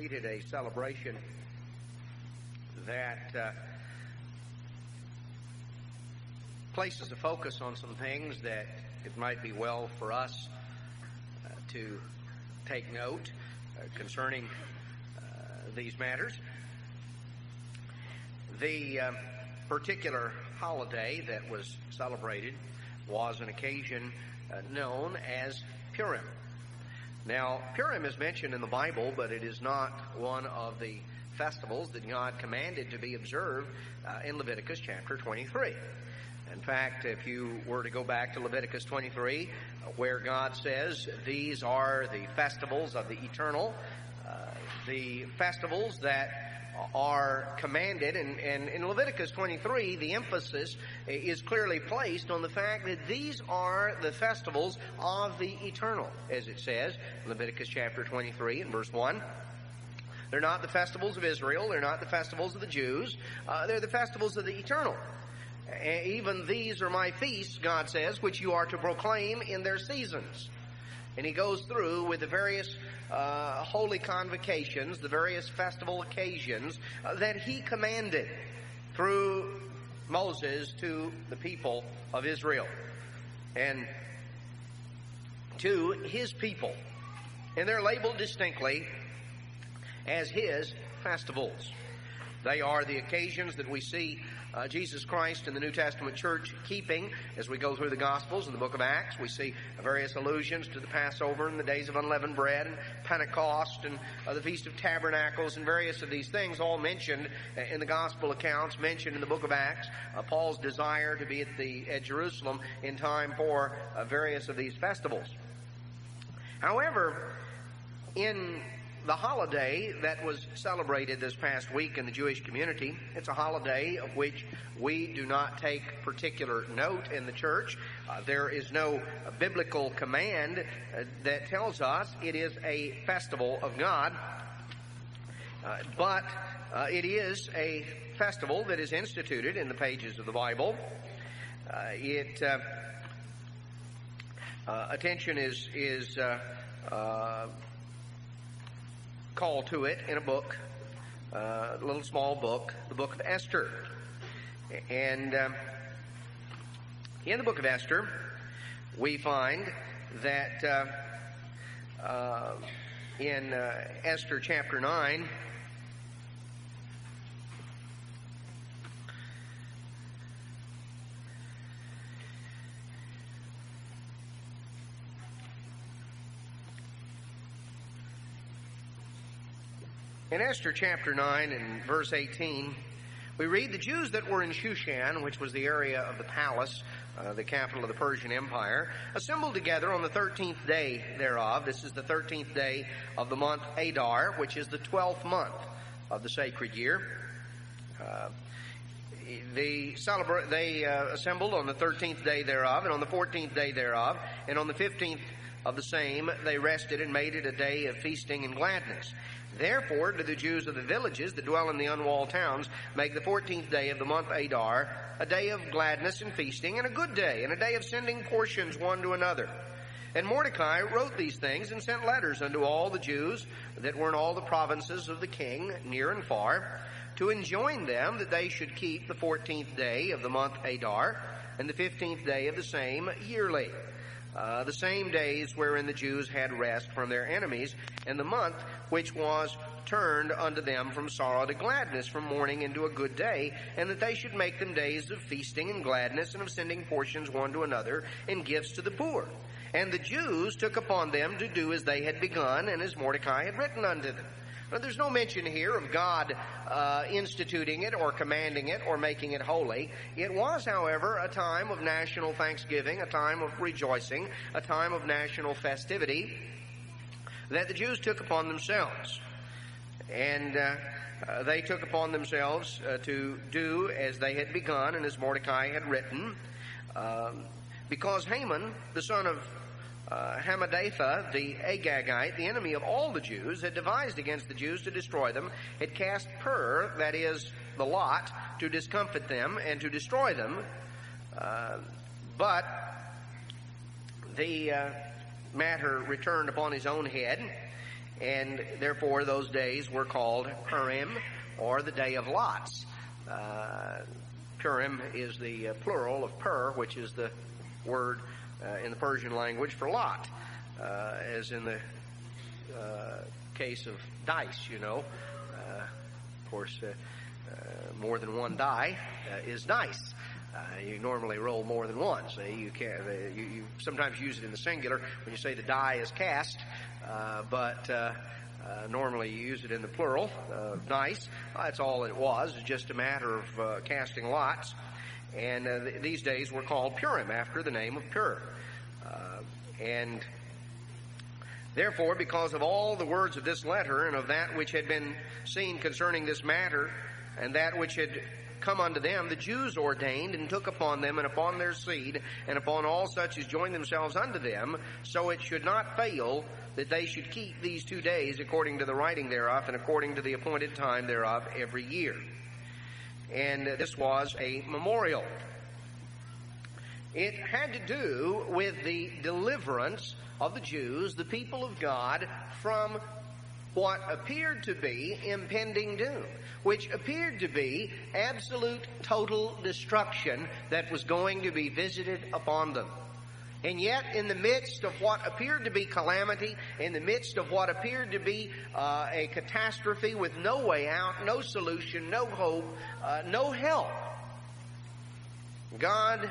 completed a celebration that places a focus on some things that it might be well for us to take note concerning these matters. The particular holiday that was celebrated was an occasion known as Purim. Now, Purim is mentioned in the Bible, but it is not one of the festivals that God commanded to be observed in Leviticus chapter 23. In fact, if you were to go back to Leviticus 23, where God says these are the festivals of the eternal, the festivals that are commanded, and in Leviticus 23, the emphasis is clearly placed on the fact that these are the festivals of the eternal, as it says in Leviticus chapter 23 and verse 1. They're not the festivals of Israel, they're not the festivals of the Jews, they're the festivals of the eternal. Even these are my feasts, God says, which you are to proclaim in their seasons. And he goes through with the various holy convocations, the various festival occasions that he commanded through Moses to the people of Israel and to his people. And they're labeled distinctly as his festivals. They are the occasions that we see Jesus Christ in the New Testament church keeping as we go through the Gospels and the book of Acts. We see various allusions to the Passover and the days of unleavened bread and Pentecost and the Feast of Tabernacles and various of these things all mentioned in the Gospel accounts, mentioned in the book of Acts. Paul's desire to be at Jerusalem in time for various of these festivals. However, in the holiday that was celebrated this past week in the Jewish community, it's a holiday of which we do not take particular note in the church. There is no biblical command that tells us it is a festival of God, but it is a festival that is instituted in the pages of the Bible. Attention is called to it in a book, a little small book, the book of Esther. And in the book of Esther, we find that in Esther chapter 9, in Esther chapter 9 and verse 18, we read, the Jews that were in Shushan, which was the area of the palace, the capital of the Persian Empire, assembled together on the 13th day thereof. This is the 13th day of the month Adar, which is the 12th month of the sacred year. They assembled on the 13th day thereof, and on the 14th day thereof, and on the 15th of the same they rested and made it a day of feasting and gladness. Therefore, do the Jews of the villages that dwell in the unwalled towns make the 14th day of the month Adar a day of gladness and feasting, and a good day, and a day of sending portions one to another. And Mordecai wrote these things and sent letters unto all the Jews that were in all the provinces of the king, near and far, to enjoin them that they should keep the 14th day of the month Adar, and the 15th day of the same yearly. The same days wherein the Jews had rest from their enemies, and the month which was turned unto them from sorrow to gladness, from mourning into a good day, and that they should make them days of feasting and gladness, and of sending portions one to another, and gifts to the poor. And the Jews took upon them to do as they had begun, and as Mordecai had written unto them. Now, there's no mention here of God instituting it or commanding it or making it holy. It was, however, a time of national thanksgiving, a time of rejoicing, a time of national festivity that the Jews took upon themselves. And they took upon themselves to do as they had begun and as Mordecai had written, because Haman, the son of Hammedatha, the Agagite, the enemy of all the Jews, had devised against the Jews to destroy them, had cast pur, that is, the lot, to discomfit them and to destroy them. But the matter returned upon his own head, and therefore those days were called Purim, or the Day of Lots. Purim is the plural of pur, which is the word in the Persian language for lot, as in the case of dice, you know. Of course, more than one die is dice. You normally roll more than one. So you sometimes use it in the singular when you say the die is cast, but normally you use it in the plural, dice. That's all it was. It's just a matter of casting lots. And these days were called Purim, after the name of Pur. And therefore, because of all the words of this letter, and of that which had been seen concerning this matter, and that which had come unto them, the Jews ordained and took upon them and upon their seed and upon all such as joined themselves unto them, so it should not fail that they should keep these 2 days according to the writing thereof and according to the appointed time thereof every year. And this was a memorial. It had to do with the deliverance of the Jews, the people of God, from what appeared to be impending doom, which appeared to be absolute total destruction that was going to be visited upon them. And yet, in the midst of what appeared to be calamity, in the midst of what appeared to be a catastrophe with no way out, no solution, no hope, no help, God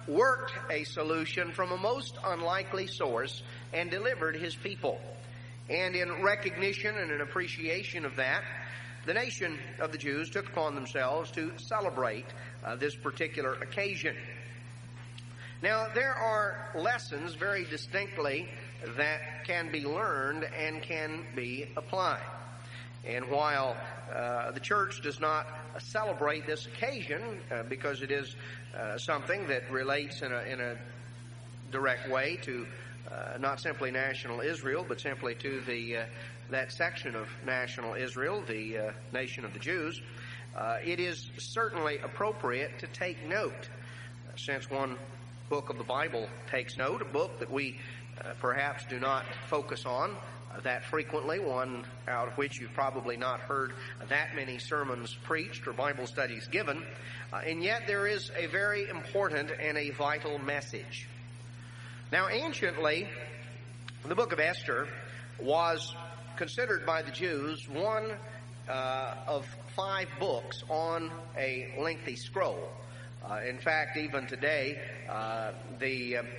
worked a solution from a most unlikely source and delivered His people. And in recognition and in appreciation of that, the nation of the Jews took upon themselves to celebrate this particular occasion. Now, there are lessons very distinctly that can be learned and can be applied. And while the church does not celebrate this occasion because it is something that relates in a direct way to not simply national Israel, but simply to that section of national Israel, the nation of the Jews, it is certainly appropriate to take note, since one book of the Bible takes note, a book that we perhaps do not focus on that frequently, one out of which you've probably not heard that many sermons preached or Bible studies given, and yet there is a very important and a vital message. Now, anciently, the book of Esther was considered by the Jews one of 5 books on a lengthy scroll. In fact, even today,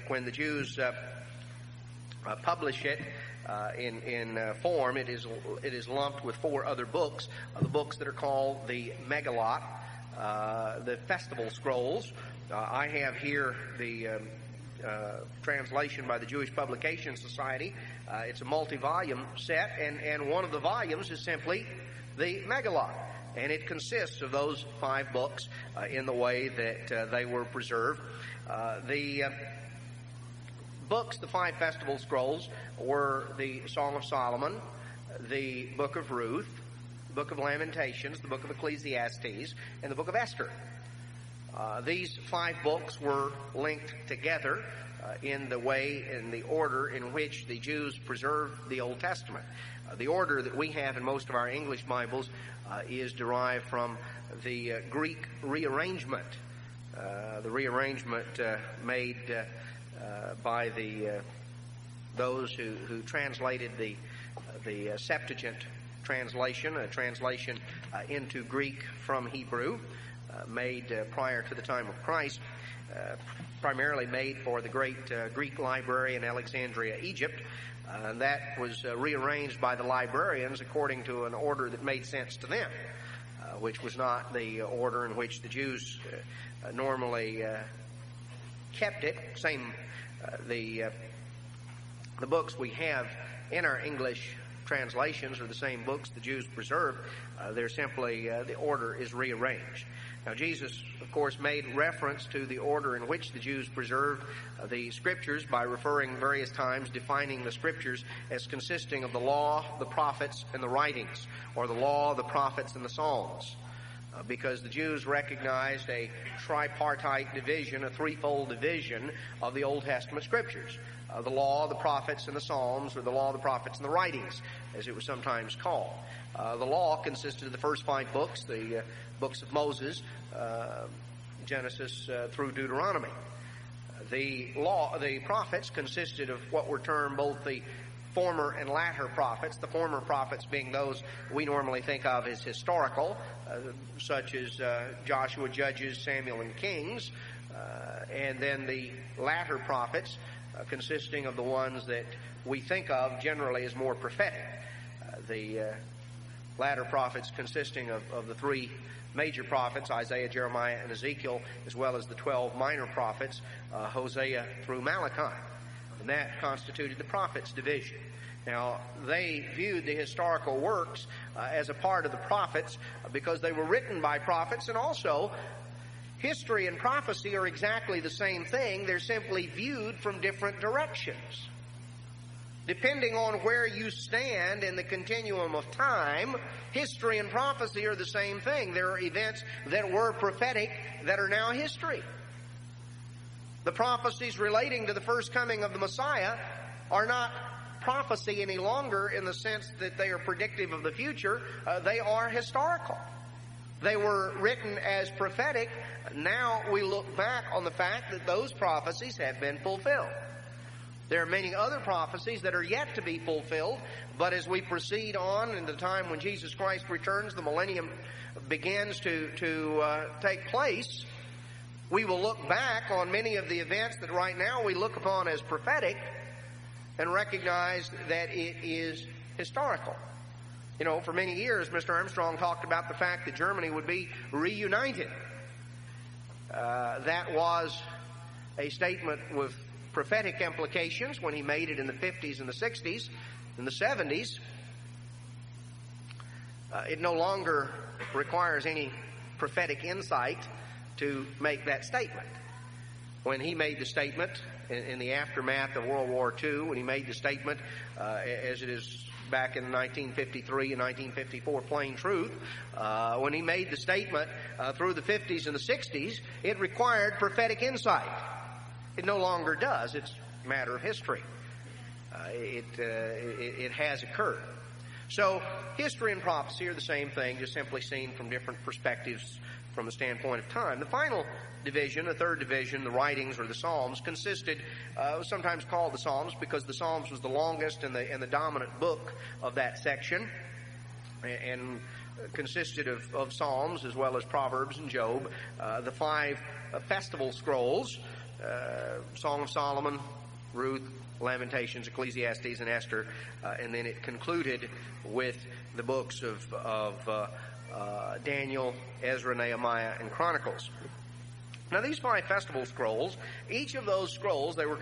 when the Jews publish it in form, it is lumped with 4 other books, the books that are called the Megalot, the festival scrolls. I have here the translation by the Jewish Publication Society. It's a multi-volume set, and one of the volumes is simply the Megalot. And it consists of those 5 books in the way that they were preserved. The books, the 5 festival scrolls, were the Song of Solomon, the Book of Ruth, the Book of Lamentations, the Book of Ecclesiastes, and the Book of Esther. These 5 books were linked together in the order in which the Jews preserved the Old Testament. The order that we have in most of our English Bibles is derived from the Greek rearrangement. The rearrangement made by those who translated the Septuagint translation, a translation into Greek from Hebrew, made prior to the time of Christ, primarily made for the great Greek library in Alexandria, Egypt. That was rearranged by the librarians according to an order that made sense to them, which was not the order in which the Jews normally kept it. The books we have in our English translations are the same books the Jews preserved. They're simply, the order is rearranged. Now, Jesus, of course, made reference to the order in which the Jews preserved the Scriptures by referring various times, defining the Scriptures as consisting of the law, the prophets, and the writings, or the law, the prophets, and the Psalms. because the Jews recognized a tripartite division, a threefold division of the Old Testament Scriptures. The law, the prophets, and the Psalms, or the law, the prophets, and the writings, as it was sometimes called. The law consisted of the first 5 books, the books of Moses, Genesis through Deuteronomy. The prophets consisted of what were termed both the former and latter prophets, the former prophets being those we normally think of as historical, such as Joshua, Judges, Samuel, and Kings, and then the latter prophets consisting of the ones that we think of generally as more prophetic. The latter prophets consisting of the 3 major prophets, Isaiah, Jeremiah, and Ezekiel, as well as the 12 minor prophets, Hosea through Malachi. And that constituted the prophets' division. Now, they viewed the historical works as a part of the prophets because they were written by prophets, and also history and prophecy are exactly the same thing. They're simply viewed from different directions. Depending on where you stand in the continuum of time, history and prophecy are the same thing. There are events that were prophetic that are now history. The prophecies relating to the first coming of the Messiah are not prophecy any longer in the sense that they are predictive of the future. They are historical. They were written as prophetic. Now we look back on the fact that those prophecies have been fulfilled. There are many other prophecies that are yet to be fulfilled, but as we proceed on in the time when Jesus Christ returns, the millennium begins to take place, we will look back on many of the events that right now we look upon as prophetic and recognize that it is historical. You know, for many years, Mr. Armstrong talked about the fact that Germany would be reunited. That was a statement with prophetic implications when he made it in the 50s and the 60s and the 70s. It no longer requires any prophetic insight to make that statement. When he made the statement in the aftermath of World War II, when he made the statement as it is back in 1953 and 1954, plain truth, when he made the statement through the 50s and the 60s, it required prophetic insight. It no longer does. It's a matter of history. It has occurred. So history and prophecy are the same thing, just simply seen from different perspectives from the standpoint of time. The final division, the third division, the writings or the Psalms, consisted, sometimes called the Psalms because the Psalms was the longest and the dominant book of that section, and consisted of Psalms as well as Proverbs and Job. The 5 festival scrolls, Song of Solomon, Ruth, Lamentations, Ecclesiastes, and Esther, and then it concluded with the books of Daniel, Ezra, Nehemiah, and Chronicles. Now, these 5 festival scrolls, each of those scrolls, they were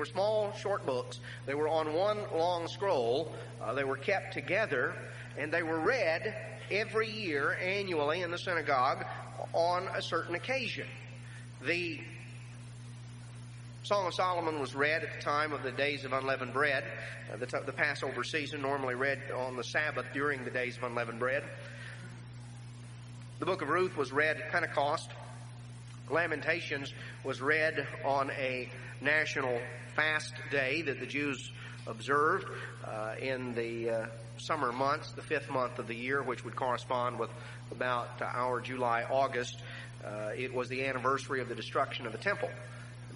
small, short books. They were on one long scroll. They were kept together, and they were read every year, annually, in the synagogue on a certain occasion. The Song of Solomon was read at the time of the Days of Unleavened Bread. The Passover season, normally read on the Sabbath during the Days of Unleavened Bread. The book of Ruth was read at Pentecost. Lamentations was read on a national fast day that the Jews observed in the summer months, the 5th month of the year, which would correspond with about our July, August. It was the anniversary of the destruction of the temple.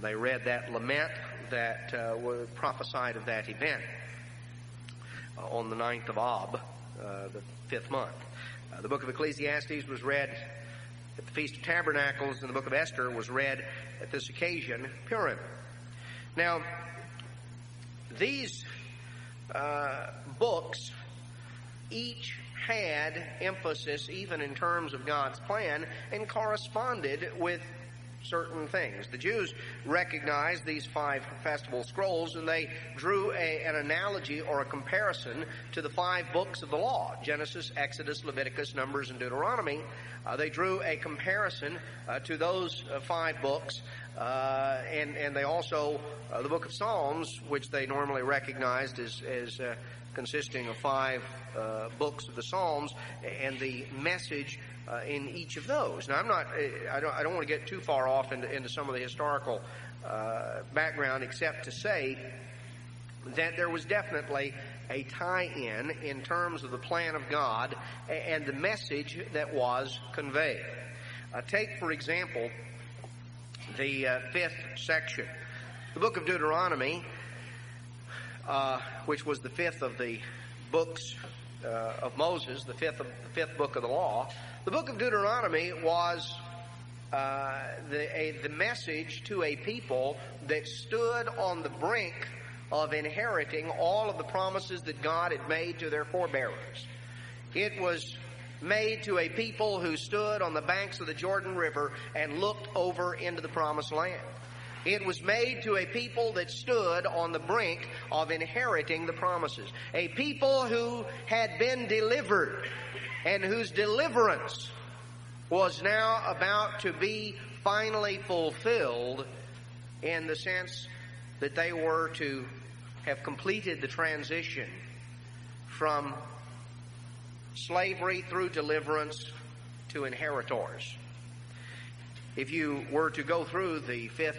They read that lament that was prophesied of that event on the 9th of Ab, the 5th month. The book of Ecclesiastes was read at the Feast of Tabernacles, and the book of Esther was read at this occasion, Purim. Now, these books each had emphasis, even in terms of God's plan, and corresponded with certain things. The Jews recognized these 5 festival scrolls, and they drew an analogy or a comparison to the 5 books of the law, Genesis, Exodus, Leviticus, Numbers, and Deuteronomy. They drew a comparison to those 5 books, and they also, the book of Psalms, which they normally recognized as consisting of 5 books of the Psalms, and the message in each of those. Now, I don't want to get too far off into some of the historical background, except to say that there was definitely a tie-in in terms of the plan of God and the message that was conveyed. Take, for example, the 5th section. The book of Deuteronomy, which was the 5th of the books of Moses, the fifth book of the law. The book of Deuteronomy was the message to a people that stood on the brink of inheriting all of the promises that God had made to their forebearers. It was made to a people who stood on the banks of the Jordan River and looked over into the promised land. It was made to a people that stood on the brink of inheriting the promises. A people who had been delivered and whose deliverance was now about to be finally fulfilled, in the sense that they were to have completed the transition from slavery through deliverance to inheritors. If you were to go through the 5th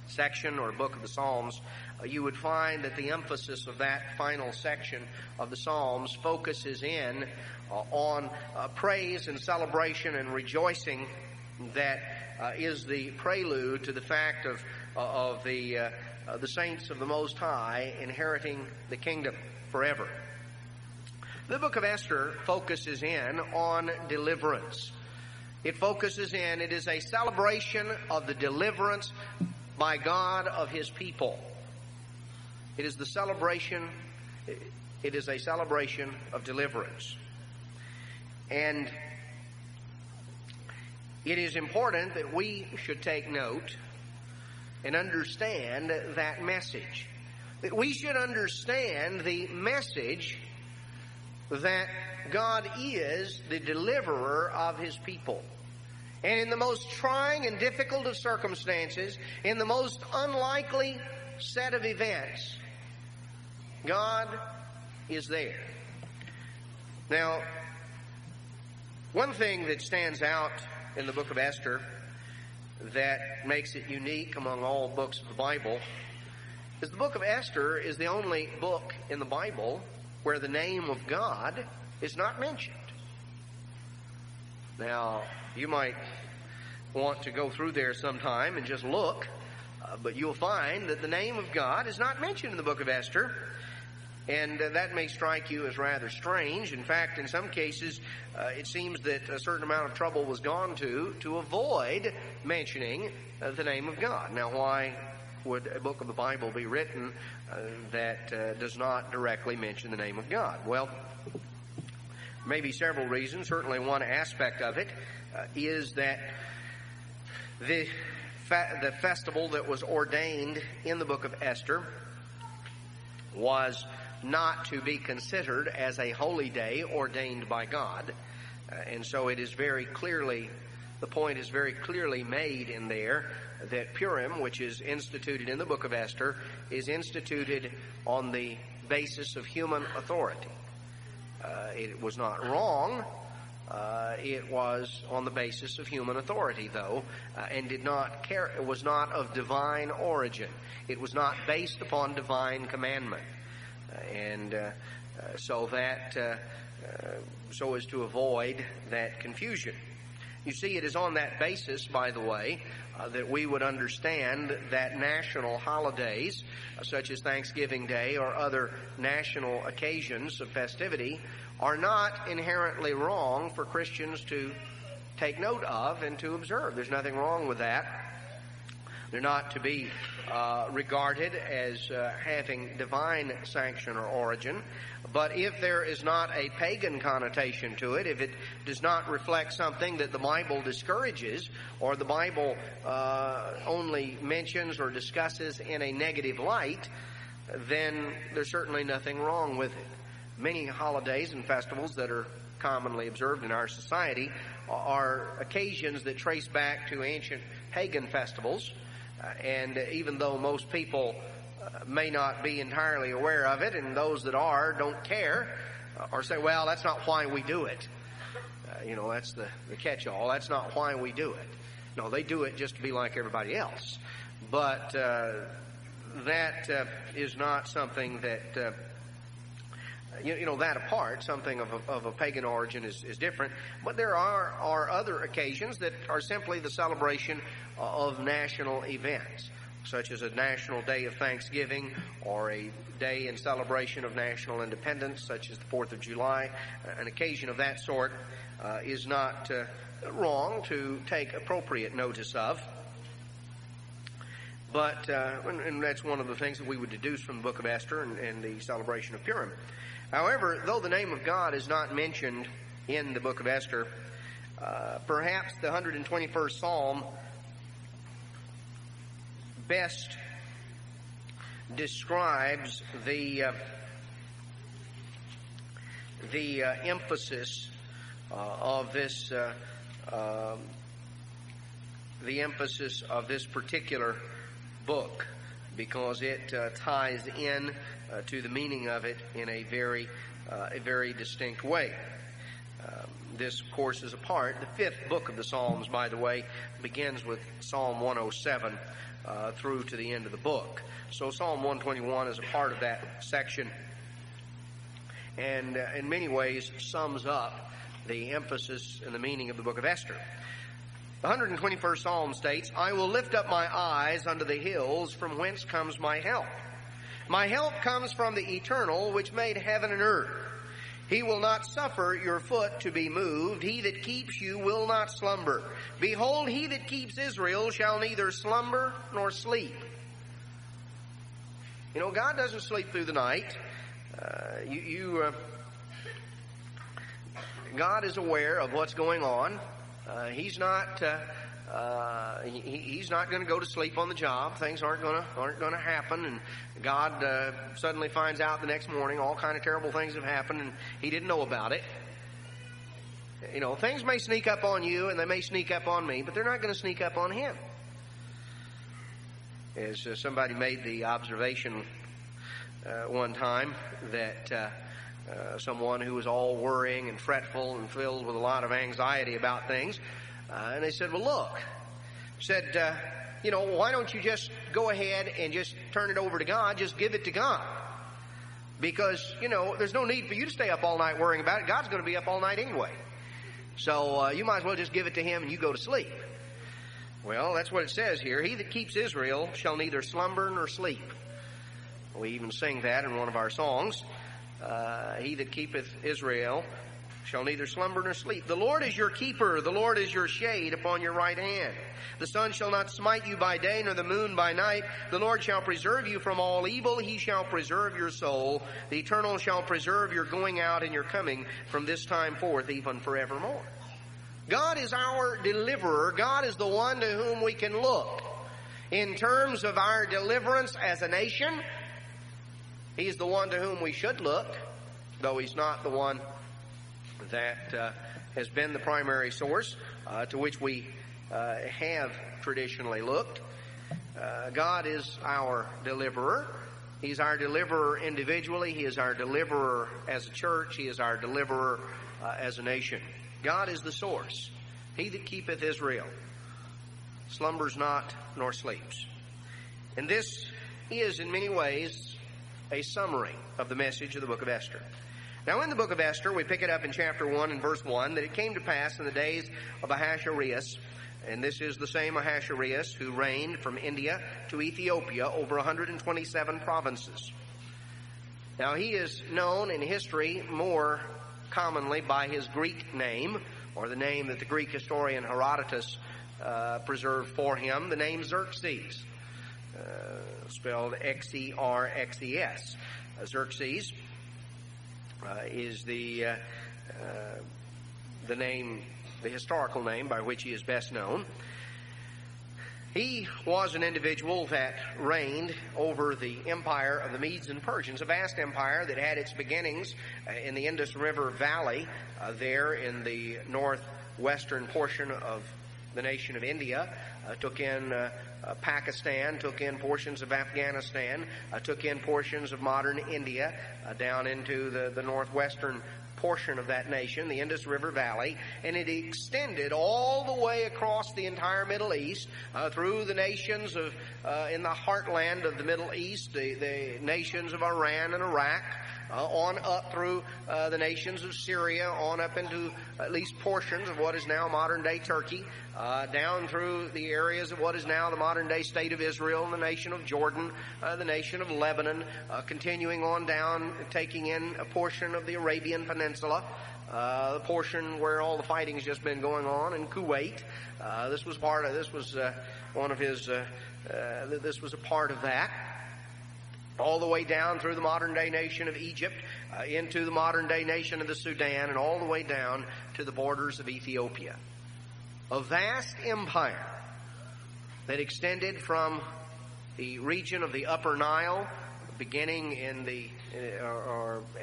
section or book of the Psalms, you would find that the emphasis of that final section of the Psalms focuses in on praise and celebration and rejoicing that is the prelude to the fact of the saints of the Most High inheriting the kingdom forever. The book of Esther focuses in on deliverance. It is a celebration of the deliverance by God of His people. It is a celebration of deliverance. And it is important that we should take note and understand that message. That we should understand the message that God is the deliverer of His people. And in the most trying and difficult of circumstances, in the most unlikely set of events, God is there. Now, one thing that stands out in the book of Esther that makes it unique among all books of the Bible is the book of Esther is the only book in the Bible where the name of God is not mentioned. Now, you might want to go through there sometime and just look, but you'll find that the name of God is not mentioned in the book of Esther, and that may strike you as rather strange. In fact, in some cases, it seems that a certain amount of trouble was gone to avoid mentioning the name of God. Now, why would a book of the Bible be written that does not directly mention the name of God? Well, maybe several reasons. Certainly one aspect of it is that the festival that was ordained in the book of Esther was not to be considered as a holy day ordained by God. And so it is very clearly, the point is very clearly made in there that Purim, which is instituted in the book of Esther, is instituted on the basis of human authority. It was not wrong. It was on the basis of human authority, though, and it was not of divine origin. It was not based upon divine commandment, so as to avoid that confusion. You see, it is on that basis, by the way, that we would understand that national holidays, such as Thanksgiving Day or other national occasions of festivity, are not inherently wrong for Christians to take note of and to observe. There's nothing wrong with that. They're not to be regarded as having divine sanction or origin. But if there is not a pagan connotation to it, if it does not reflect something that the Bible discourages, or the Bible only mentions or discusses in a negative light, then there's certainly nothing wrong with it. Many holidays and festivals that are commonly observed in our society are occasions that trace back to ancient pagan festivals. And even though most people may not be entirely aware of it, and those that are don't care, or say, well, that's not why we do it. That's the catch-all. That's not why we do it. No, they do it just to be like everybody else. But that is not something that, that apart, something of a pagan origin is different. But there are other occasions that are simply the celebration of national events, such as a national day of Thanksgiving or a day in celebration of national independence, such as the 4th of July. An occasion of that sort is not wrong to take appropriate notice of. But, and that's one of the things that we would deduce from the book of Esther and the celebration of Purim. However, though the name of God is not mentioned in the book of Esther, perhaps the 121st Psalm best describes the emphasis of this particular book, because it ties in to the meaning of it in a very distinct way. This, of course, is a part. The 5th book of the Psalms, by the way, begins with Psalm 107 through to the end of the book. So Psalm 121 is a part of that section, and in many ways sums up the emphasis and the meaning of the book of Esther. The 121st Psalm states, I will lift up my eyes unto the hills, from whence comes my help. My help comes from the Eternal, which made heaven and earth. He will not suffer your foot to be moved. He that keeps you will not slumber. Behold, he that keeps Israel shall neither slumber nor sleep. God doesn't sleep through the night. God is aware of what's going on. He's not going to go to sleep on the job. Things aren't going to happen, and God suddenly finds out the next morning all kind of terrible things have happened, and He didn't know about it. Things may sneak up on you, and they may sneak up on me, but they're not going to sneak up on Him. As somebody made the observation one time that someone who was all worrying and fretful and filled with a lot of anxiety about things, and they said, well, look, why don't you just go ahead and just turn it over to God, just give it to God, because, there's no need for you to stay up all night worrying about it. God's going to be up all night anyway, so you might as well just give it to Him and you go to sleep. Well, that's what it says here. He that keeps Israel shall neither slumber nor sleep. We even sing that in one of our songs. He that keepeth Israel shall neither slumber nor sleep. The Lord is your keeper. The Lord is your shade upon your right hand. The sun shall not smite you by day, nor the moon by night. The Lord shall preserve you from all evil. He shall preserve your soul. The Eternal shall preserve your going out and your coming from this time forth, even forevermore. God is our deliverer. God is the one to whom we can look. In terms of our deliverance as a nation, He's the one to whom we should look, though He's not the one that has been the primary source to which we have traditionally looked. God is our deliverer. He's our deliverer individually. He is our deliverer as a church. He is our deliverer as a nation. God is the source. He that keepeth Israel slumbers not nor sleeps. And this is in many ways a summary of the message of the book of Esther. Now, in the book of Esther, we pick it up in chapter 1 and verse 1, that it came to pass in the days of Ahasuerus, and this is the same Ahasuerus who reigned from India to Ethiopia over 127 provinces. Now, he is known in history more commonly by his Greek name, or the name that the Greek historian Herodotus preserved for him, the name Xerxes, spelled Xerxes. Xerxes is the name, the historical name by which he is best known. He was an individual that reigned over the empire of the Medes and Persians, a vast empire that had its beginnings in the Indus River Valley, there in the northwestern portion of the nation of India, took in Pakistan, took in portions of Afghanistan, took in portions of modern India, down into the northwestern portion of that nation, the Indus River Valley, and it extended all the way across the entire Middle East, through the nations of in the heartland of the Middle East, the nations of Iran and Iraq, on up through the nations of Syria, on up into at least portions of what is now modern-day Turkey, down through the areas of what is now the modern-day state of Israel, and the nation of Jordan, the nation of Lebanon, continuing on down, taking in a portion of the Arabian Peninsula, the portion where all the fighting has just been going on in Kuwait. This was a part of that. All the way down through the modern-day nation of Egypt, into the modern-day nation of the Sudan, and all the way down to the borders of Ethiopia. A vast empire that extended from the region of the Upper Nile, beginning in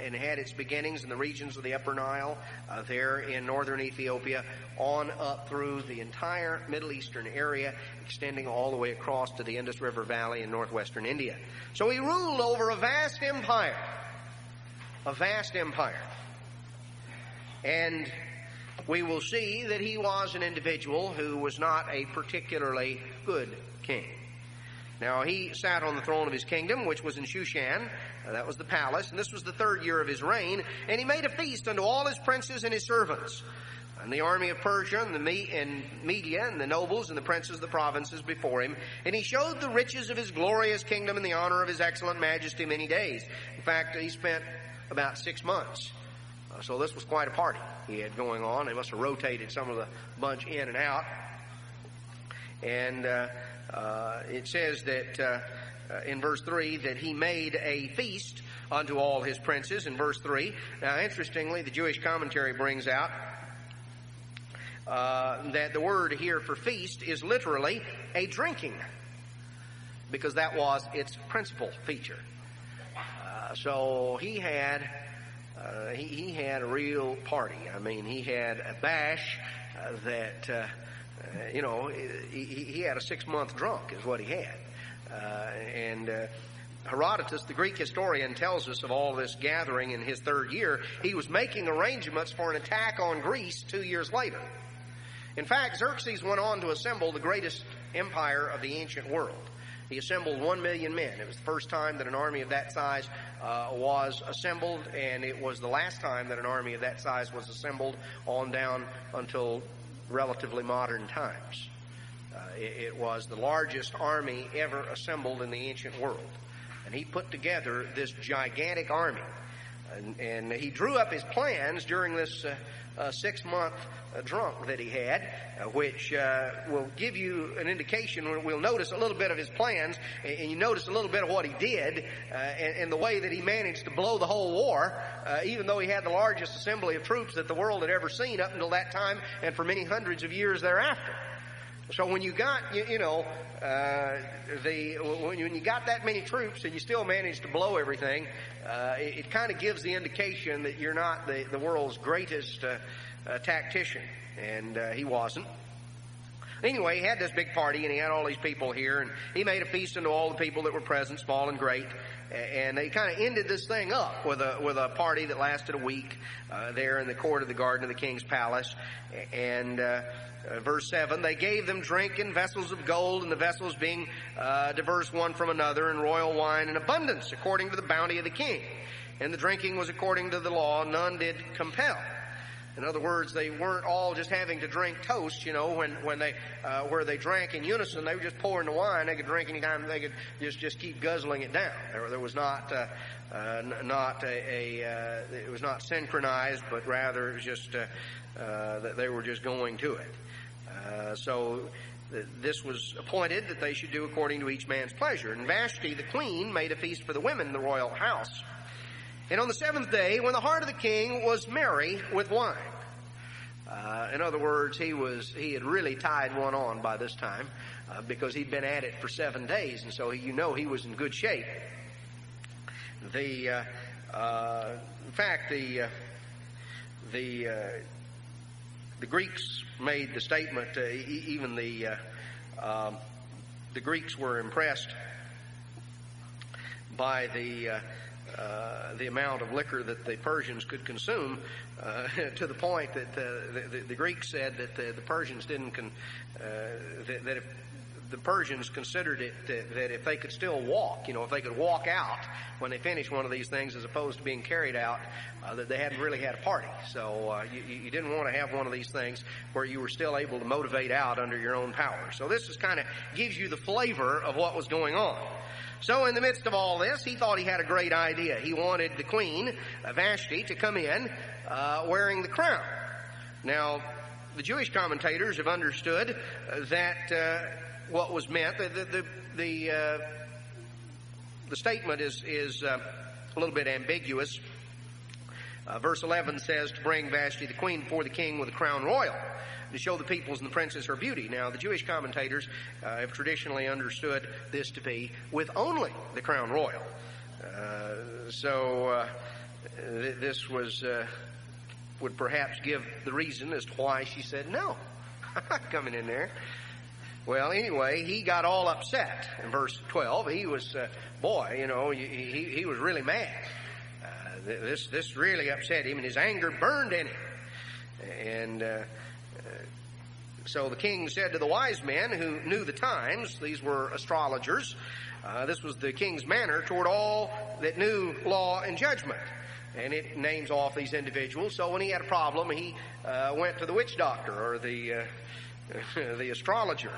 and had its beginnings in the regions of the Upper Nile, there in northern Ethiopia, on up through the entire Middle Eastern area, extending all the way across to the Indus River Valley in northwestern India. So he ruled over a vast empire. A vast empire. And we will see that he was an individual who was not a particularly good king. Now, he sat on the throne of his kingdom, which was in Shushan. That was the palace. And this was the 3rd year of his reign. And he made a feast unto all his princes and his servants, and the army of Persia and Media and the nobles and the princes of the provinces before him. And he showed the riches of his glorious kingdom and the honor of his excellent majesty many days. In fact, he spent about 6 months. So this was quite a party he had going on. They must have rotated some of the bunch in and out. And it says that in verse 3 that he made a feast unto all his princes in verse 3. Now, interestingly, the Jewish commentary brings out that the word here for feast is literally a drinking, because that was its principal feature. So he had a real party. I mean, he had a bash that he had a 6-month drunk is what he had. Herodotus, the Greek historian, tells us of all this gathering in his 3rd year. He was making arrangements for an attack on Greece 2 years later. In fact, Xerxes went on to assemble the greatest empire of the ancient world. He assembled 1 million men. It was the first time that an army of that size was assembled, and it was the last time that an army of that size was assembled on down until relatively modern times. It was the largest army ever assembled in the ancient world. And he put together this gigantic army. And he drew up his plans during this 6-month drunk that he had, which will give you an indication. We'll notice a little bit of his plans, and you notice a little bit of what he did, and the way that he managed to blow the whole war, even though he had the largest assembly of troops that the world had ever seen up until that time, and for many hundreds of years thereafter. So when you got, when you got that many troops and you still managed to blow everything, it kind of gives the indication that you're not the world's greatest tactician, and he wasn't. Anyway, he had this big party, and he had all these people here, and he made a feast unto all the people that were present, small and great. And they kind of ended this thing up with a party that lasted a week there in the court of the garden of the king's palace. And verse 7, they gave them drink in vessels of gold, and the vessels being diverse one from another, and royal wine in abundance, according to the bounty of the king. And the drinking was according to the law, none did compel. In other words, they weren't all just having to drink toast, when they where they drank in unison. They were just pouring the wine. They could drink any time. They could just keep guzzling it down. There was not it was not synchronized, but rather it was just that they were just going to it. So this was appointed that they should do according to each man's pleasure. And Vashti, the queen, made a feast for the women in the royal house. And on the 7th day, when the heart of the king was merry with wine. In other words, he had really tied one on by this time, because he'd been at it for 7 days, and so he was in good shape. In fact, the Greeks made the statement, even the the Greeks were impressed by the amount of liquor that the Persians could consume, to the point that the Greeks said that the Persians didn't that if the Persians considered it that if they could still walk, if they could walk out when they finished one of these things as opposed to being carried out, that they hadn't really had a party. So you didn't want to have one of these things where you were still able to motivate out under your own power. So this is kind of gives you the flavor of what was going on. So in the midst of all this, he thought he had a great idea. He wanted the queen, Vashti, to come in wearing the crown. Now, the Jewish commentators have understood that what was meant. The statement is a little bit ambiguous. Verse 11 says to bring Vashti the queen before the king with a crown royal, to show the peoples and the princes her beauty. Now, the Jewish commentators have traditionally understood this to be with only the crown royal. This would perhaps give the reason as to why she said, no, I'm not coming in there. Well, anyway, he got all upset in verse 12. He was, he was really mad. This really upset him, and his anger burned in him. And so the king said to the wise men who knew the times, these were astrologers, this was the king's manner toward all that knew law and judgment. And it names off these individuals. So when he had a problem, he went to the witch doctor or the astrologer.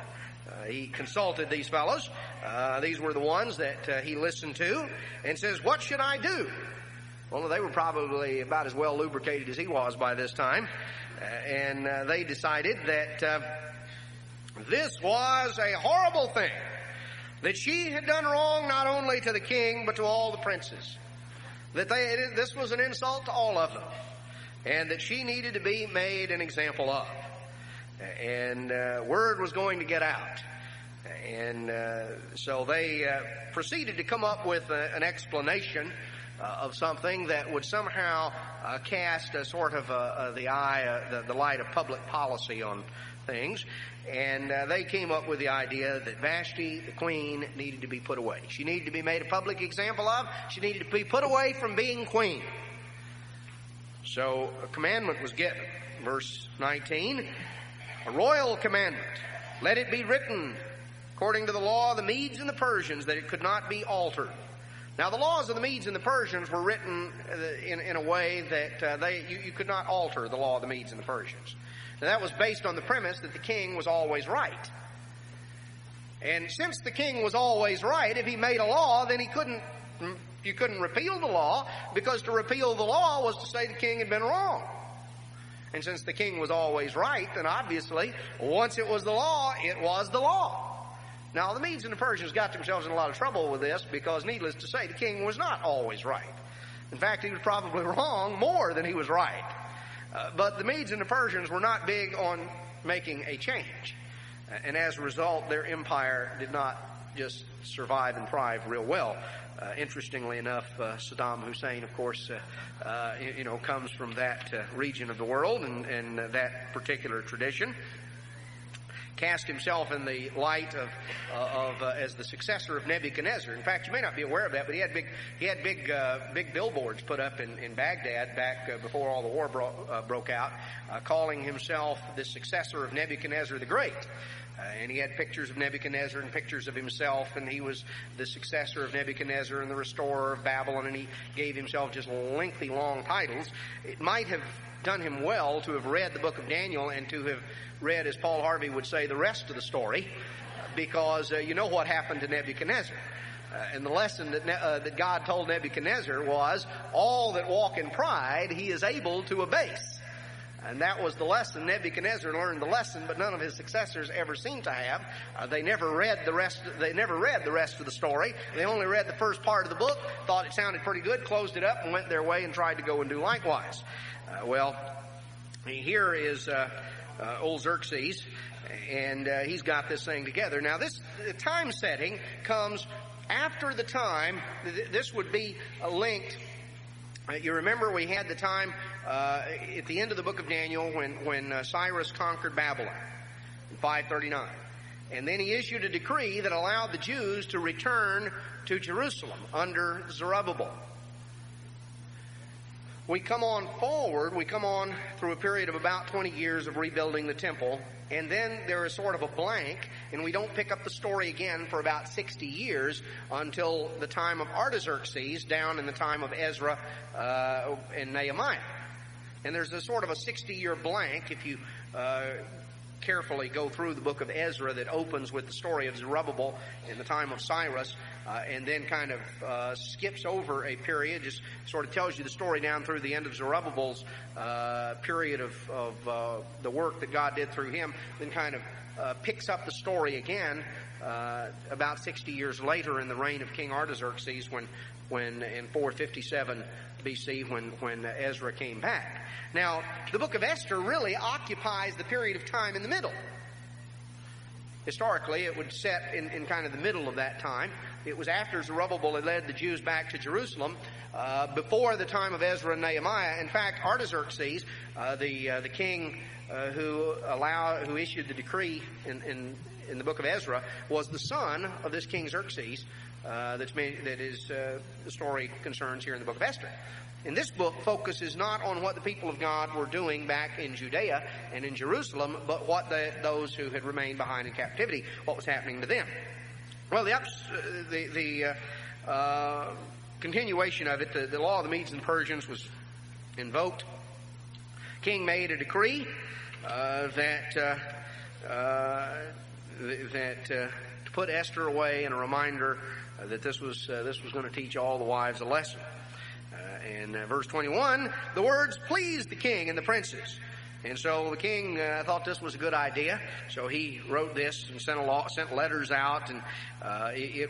He consulted these fellows. These were the ones that he listened to, and says, what should I do? Well, they were probably about as well lubricated as he was by this time. And they decided that this was a horrible thing, that she had done wrong not only to the king, but to all the princes. That this was an insult to all of them, and that she needed to be made an example of. And word was going to get out. And so they proceeded to come up with an explanation of something that would somehow cast a sort of the light of public policy on things. And they came up with the idea that Vashti, the queen, needed to be put away. She needed to be made a public example of. She needed to be put away from being queen. So a commandment was given. Verse 19, a royal commandment. Let it be written according to the law of the Medes and the Persians that it could not be altered. Now, the laws of the Medes and the Persians were written in a way that you could not alter the law of the Medes and the Persians. Now, that was based on the premise that the king was always right. And since the king was always right, if he made a law, then you couldn't repeal the law, because to repeal the law was to say the king had been wrong. And since the king was always right, then obviously, once it was the law, it was the law. Now, the Medes and the Persians got themselves in a lot of trouble with this because, needless to say, the king was not always right. In fact, he was probably wrong more than he was right. But the Medes and the Persians were not big on making a change. And as a result, their empire did not just survive and thrive real well. Interestingly enough, Saddam Hussein, of course, comes from that region of the world and that particular tradition. Cast himself in the light of as the successor of Nebuchadnezzar. In fact, you may not be aware of that, but he had big billboards put up in Baghdad back before all the war broke out, calling himself the successor of Nebuchadnezzar the Great. And he had pictures of Nebuchadnezzar and pictures of himself, and he was the successor of Nebuchadnezzar and the restorer of Babylon, and he gave himself just lengthy, long titles. It might have done him well to have read the book of Daniel and to have read, as Paul Harvey would say, the rest of the story, because you know what happened to Nebuchadnezzar. And the lesson that God told Nebuchadnezzar was, all that walk in pride he is able to abase. And that was the lesson. Nebuchadnezzar learned the lesson, but none of his successors ever seemed to have. They never read the rest of the story. They only read the first part of the book, thought it sounded pretty good, closed it up, and went their way and tried to go and do likewise. Here is old Xerxes, and he's got this thing together. Now, the time setting comes after the time. This would be linked. You remember we had the time at the end of the book of Daniel when Cyrus conquered Babylon in 539. And then he issued a decree that allowed the Jews to return to Jerusalem under Zerubbabel. We come on forward, we come on through a period of about 20 years of rebuilding the temple, and then there is sort of a blank, and we don't pick up the story again for about 60 years until the time of Artaxerxes, down in the time of Ezra and Nehemiah. And there's a sort of a 60-year blank if you carefully go through the book of Ezra that opens with the story of Zerubbabel in the time of Cyrus, and then kind of skips over a period, just sort of tells you the story down through the end of Zerubbabel's period of the work that God did through him, then kind of picks up the story again about 60 years later in the reign of King Artaxerxes when in 457 BC when Ezra came back. Now, the book of Esther really occupies the period of time in the middle. Historically, it would set in kind of the middle of that time. It was after Zerubbabel had led the Jews back to Jerusalem, before the time of Ezra and Nehemiah. In fact, Artaxerxes, the king who issued the decree in the book of Ezra, was the son of this King Xerxes the story concerns here in the book of Esther. And this book focuses not on what the people of God were doing back in Judea and in Jerusalem, but what those who had remained behind in captivity, what was happening to them. Well, the continuation of it, the law of the Medes and Persians was invoked. King made a decree that to put Esther away, and a reminder that this was going to teach all the wives a lesson. In verse 21, the words pleased the king and the princes. And so the king thought this was a good idea. So he wrote this and sent letters out, and he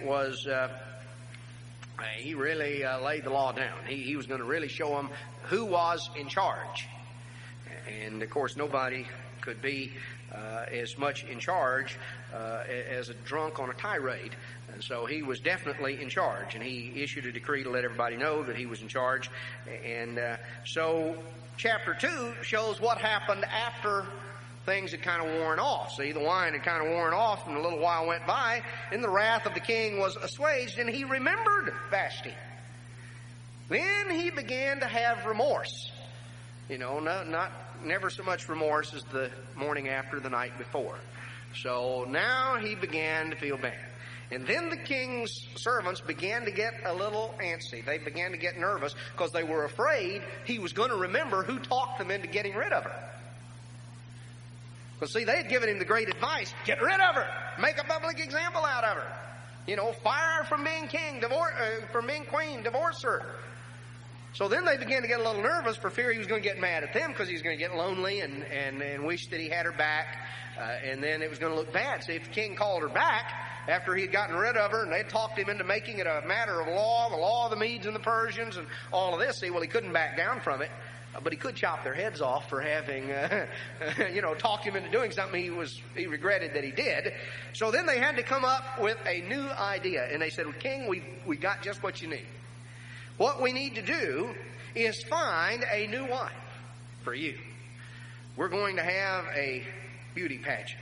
really laid the law down. He was going to really show them who was in charge. And of course, nobody could be as much in charge as a drunk on a tirade. And so he was definitely in charge, and he issued a decree to let everybody know that he was in charge. And so chapter 2 shows what happened after things had kind of worn off. See, the wine had kind of worn off, and a little while went by, and the wrath of the king was assuaged, and he remembered Vashti. Then he began to have remorse. You know, never so much remorse as the morning after the night before. So now he began to feel bad. And then the king's servants began to get a little antsy. They began to get nervous because they were afraid he was going to remember who talked them into getting rid of her. Because, see, they had given him the great advice, get rid of her, make a public example out of her. You know, fire her from being king, from being queen, divorce her. So then they began to get a little nervous for fear he was going to get mad at them because he was going to get lonely and wish that he had her back. And then it was going to look bad. See, if the king called her back after he had gotten rid of her and they talked him into making it a matter of law, the law of the Medes and the Persians and all of this, see, well, he couldn't back down from it. But he could chop their heads off for having, talked him into doing something he regretted that he did. So then they had to come up with a new idea. And they said, well, King, we got just what you need. What we need to do is find a new wife for you. We're going to have a beauty pageant.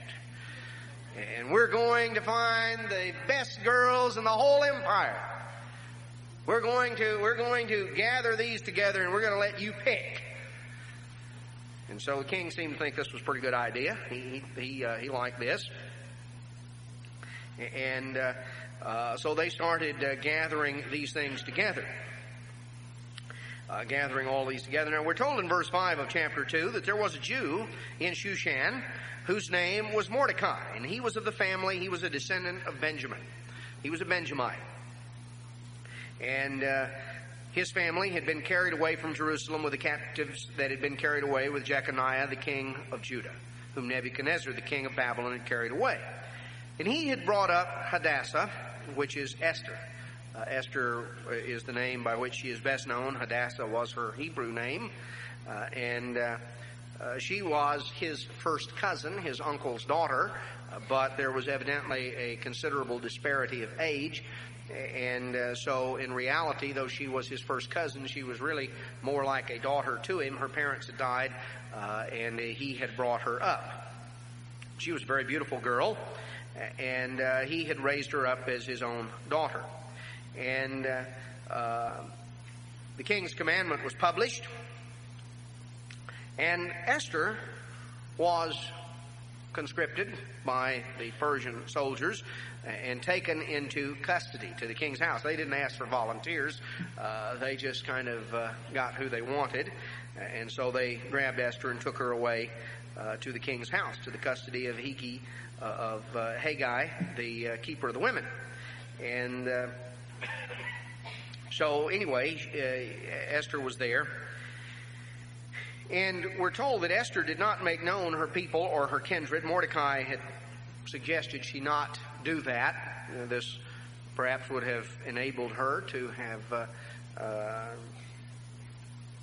And we're going to find the best girls in the whole empire. We're going to gather these together and we're going to let you pick. And so the king seemed to think this was a pretty good idea. He liked this. And so they started gathering these things together. Gathering all these together. Now we're told in verse 5 of chapter 2 that there was a Jew in Shushan whose name was Mordecai, and he was of the family, he was a descendant of Benjamin. He was a Benjamite. And his family had been carried away from Jerusalem with the captives that had been carried away with Jeconiah, the king of Judah, whom Nebuchadnezzar, the king of Babylon, had carried away. And he had brought up Hadassah, which is Esther. Esther is the name by which she is best known. Hadassah was her Hebrew name. She was his first cousin, his uncle's daughter, but there was evidently a considerable disparity of age. And so in reality, though she was his first cousin, she was really more like a daughter to him. Her parents had died, and he had brought her up. She was a very beautiful girl, and he had raised her up as his own daughter. And the king's commandment was published, and Esther was conscripted by the Persian soldiers and taken into custody to the king's house. They didn't ask for volunteers. They just kind of got who they wanted. And so they grabbed Esther and took her away to the king's house, to the custody of Haggai, the keeper of the women. And so anyway, Esther was there. And we're told that Esther did not make known her people or her kindred. Mordecai had suggested she not do that. This perhaps would have enabled her to have...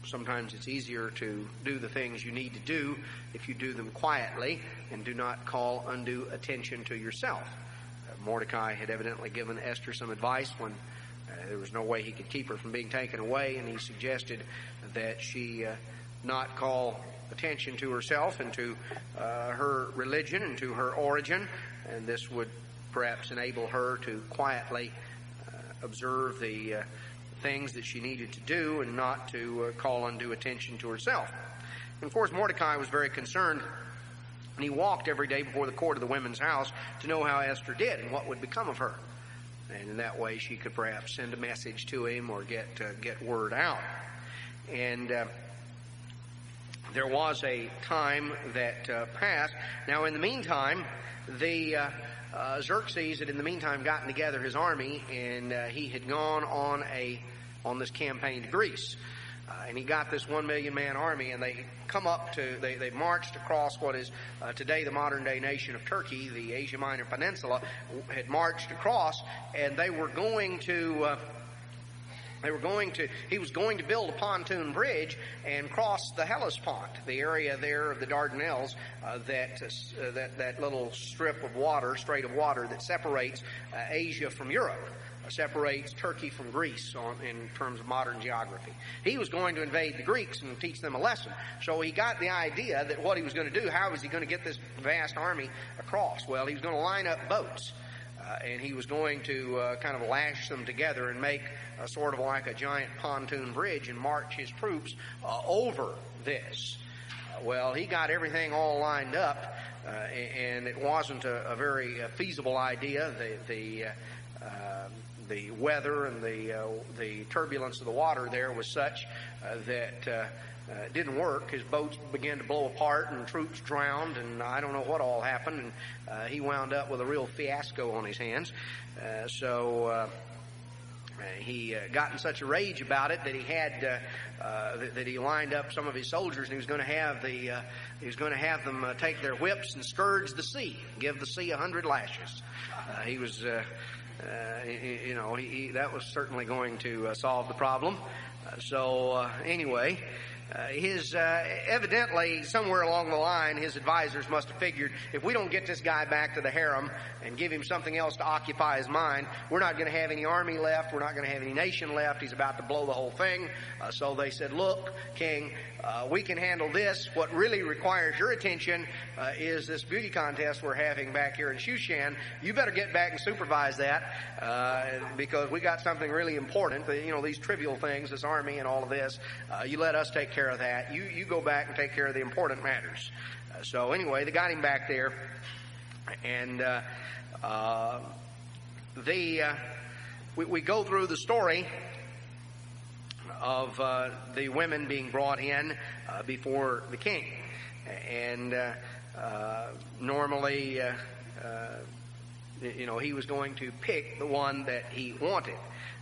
sometimes it's easier to do the things you need to do if you do them quietly and do not call undue attention to yourself. Mordecai had evidently given Esther some advice when there was no way he could keep her from being taken away, and he suggested that she not call attention to herself and to her religion and to her origin, and this would perhaps enable her to quietly observe the things that she needed to do and not to call undue attention to herself. And of course, Mordecai was very concerned, and he walked every day before the court of the women's house to know how Esther did and what would become of her. And in that way, she could perhaps send a message to him or get word out. And there was a time that passed. Now, in the meantime, Xerxes had in the meantime gotten together his army, and he had gone on this campaign to Greece. And he got this 1 million man army, and they they marched across what is today the modern day nation of Turkey, the Asia Minor Peninsula, had marched across, and he was going to build a pontoon bridge and cross the Hellespont, the area there of the Dardanelles, that little strip of water, strait of water that separates Asia from Europe, separates Turkey from Greece in terms of modern geography. He was going to invade the Greeks and teach them a lesson. So he got the idea that what he was going to do, how was he going to get this vast army across? Well, he was going to line up boats. And he was going to kind of lash them together and make sort of like a giant pontoon bridge and march his troops over this. Well, he got everything all lined up, and it wasn't a very feasible idea. The weather and the turbulence of the water there was such that it didn't work. His boats began to blow apart and troops drowned, and I don't know what all happened, and he wound up with a real fiasco on his hands. So he got in such a rage about it that he had that he lined up some of his soldiers, and he was going to have them take their whips and scourge the sea, give the sea 100 lashes. He was that was certainly going to solve the problem. Anyway, evidently somewhere along the line, his advisors must have figured, if we don't get this guy back to the harem and give him something else to occupy his mind, we're not going to have any army left, we're not going to have any nation left, he's about to blow the whole thing. So they said, look, King, we can handle this. What really requires your attention is this beauty contest we're having back here in Shushan. You better get back and supervise that because we got something really important. These trivial things, this army and all of this, you let us take care of that. You go back and take care of the important matters. So anyway, they got him back there, and we go through the story of the women being brought in before the king. And normally, he was going to pick the one that he wanted.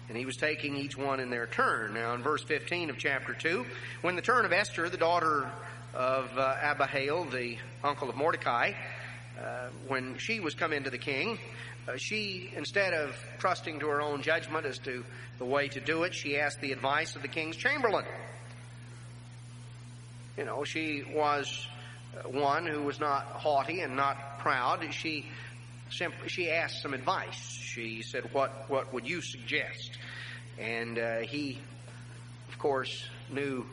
And he was taking each one in their turn. Now, in verse 15 of chapter 2, when the turn of Esther, the daughter of Abihail, the uncle of Mordecai, when she was come into the king, she, instead of trusting to her own judgment as to the way to do it, she asked the advice of the king's chamberlain. She was one who was not haughty and not proud. She asked some advice. She said, what would you suggest? And he, of course, knew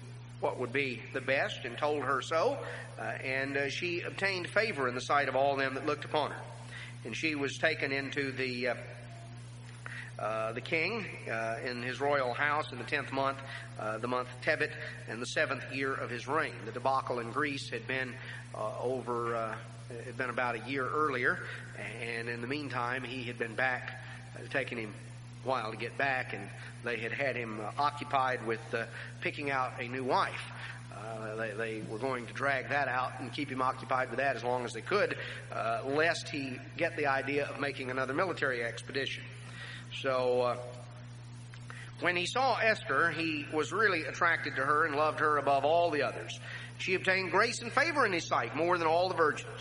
what would be the best and told her so. And she obtained favor in the sight of all them that looked upon her. And she was taken into the king in his royal house in the 10th month, the month Tebet, in the 7th year of his reign. The debacle in Greece had been had been about a year earlier, and in the meantime he had been back. Taken him a while to get back, and they had him occupied with picking out a new wife. They were going to drag that out and keep him occupied with that as long as they could, lest he get the idea of making another military expedition. So when he saw Esther, he was really attracted to her and loved her above all the others. She obtained grace and favor in his sight more than all the virgins,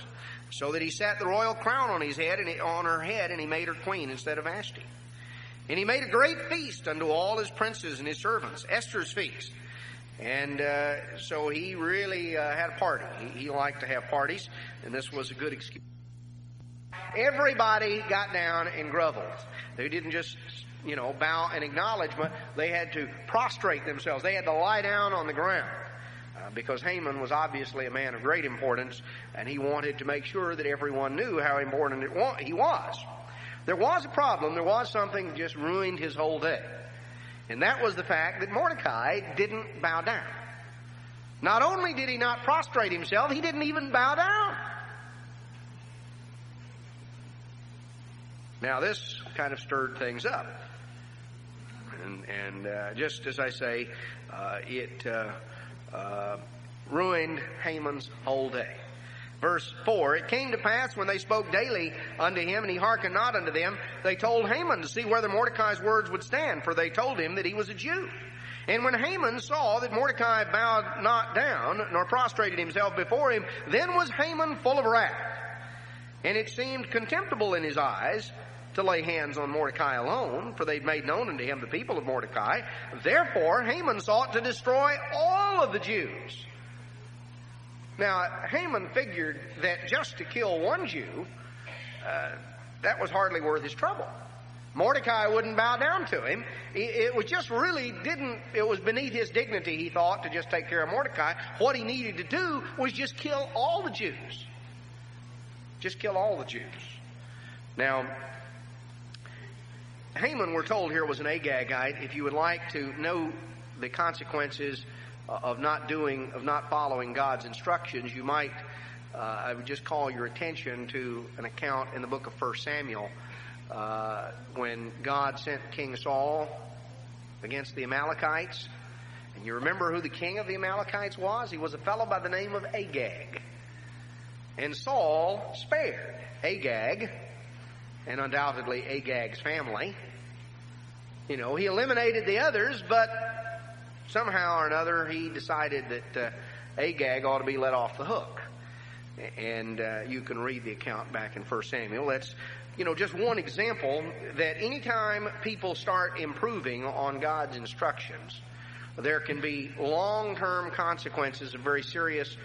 so that he set the royal crown on his head and on her head, and he made her queen instead of Vashti. And he made a great feast unto all his princes and his servants, Esther's feast. And so he really had a party. He liked to have parties, and this was a good excuse. Everybody got down and groveled. They didn't just, bow in acknowledgement. They had to prostrate themselves. They had to lie down on the ground. Because Haman was obviously a man of great importance, and he wanted to make sure that everyone knew how important he was. There was a problem. There was something that just ruined his whole day. And that was the fact that Mordecai didn't bow down. Not only did he not prostrate himself, he didn't even bow down. Now this kind of stirred things up. And just as I say, it ruined Haman's whole day. Verse 4, it came to pass when they spoke daily unto him, and he hearkened not unto them, they told Haman to see whether Mordecai's words would stand, for they told him that he was a Jew. And when Haman saw that Mordecai bowed not down, nor prostrated himself before him, then was Haman full of wrath. And it seemed contemptible in his eyes to lay hands on Mordecai alone, for they'd made known unto him the people of Mordecai. Therefore Haman sought to destroy all of the Jews. Now, Haman figured that just to kill one Jew, that was hardly worth his trouble. Mordecai wouldn't bow down to him. It was just really it was beneath his dignity, he thought, to just take care of Mordecai. What he needed to do was just kill all the Jews. Just kill all the Jews. Now, Haman, we're told here, was an Agagite. If you would like to know the consequences of not following God's instructions, you might, I would just call your attention to an account in the book of 1 Samuel when God sent King Saul against the Amalekites. And you remember who the king of the Amalekites was? He was a fellow by the name of Agag. And Saul spared Agag, and undoubtedly Agag's family. He eliminated the others, but somehow or another he decided that Agag ought to be let off the hook. And you can read the account back in 1 Samuel. That's, just one example that anytime people start improving on God's instructions, there can be long-term consequences of very serious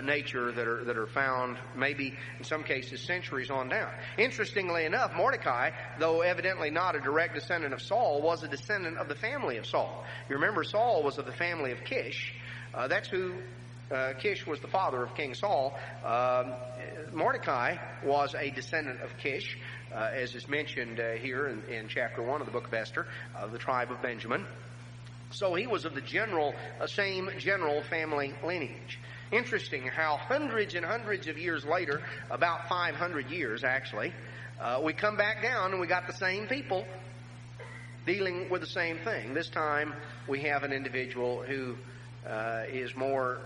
nature that are found maybe in some cases centuries on down. Interestingly enough, Mordecai, though evidently not a direct descendant of Saul, was a descendant of the family of Saul. You remember Saul was of the family of Kish. That's who Kish was, the father of King Saul. Mordecai was a descendant of Kish, as is mentioned here in chapter 1 of the book of Esther, of the tribe of Benjamin. So he was of the same general family lineage. Interesting how hundreds and hundreds of years later, about 500 years actually, we come back down and we got the same people dealing with the same thing. This time we have an individual who is more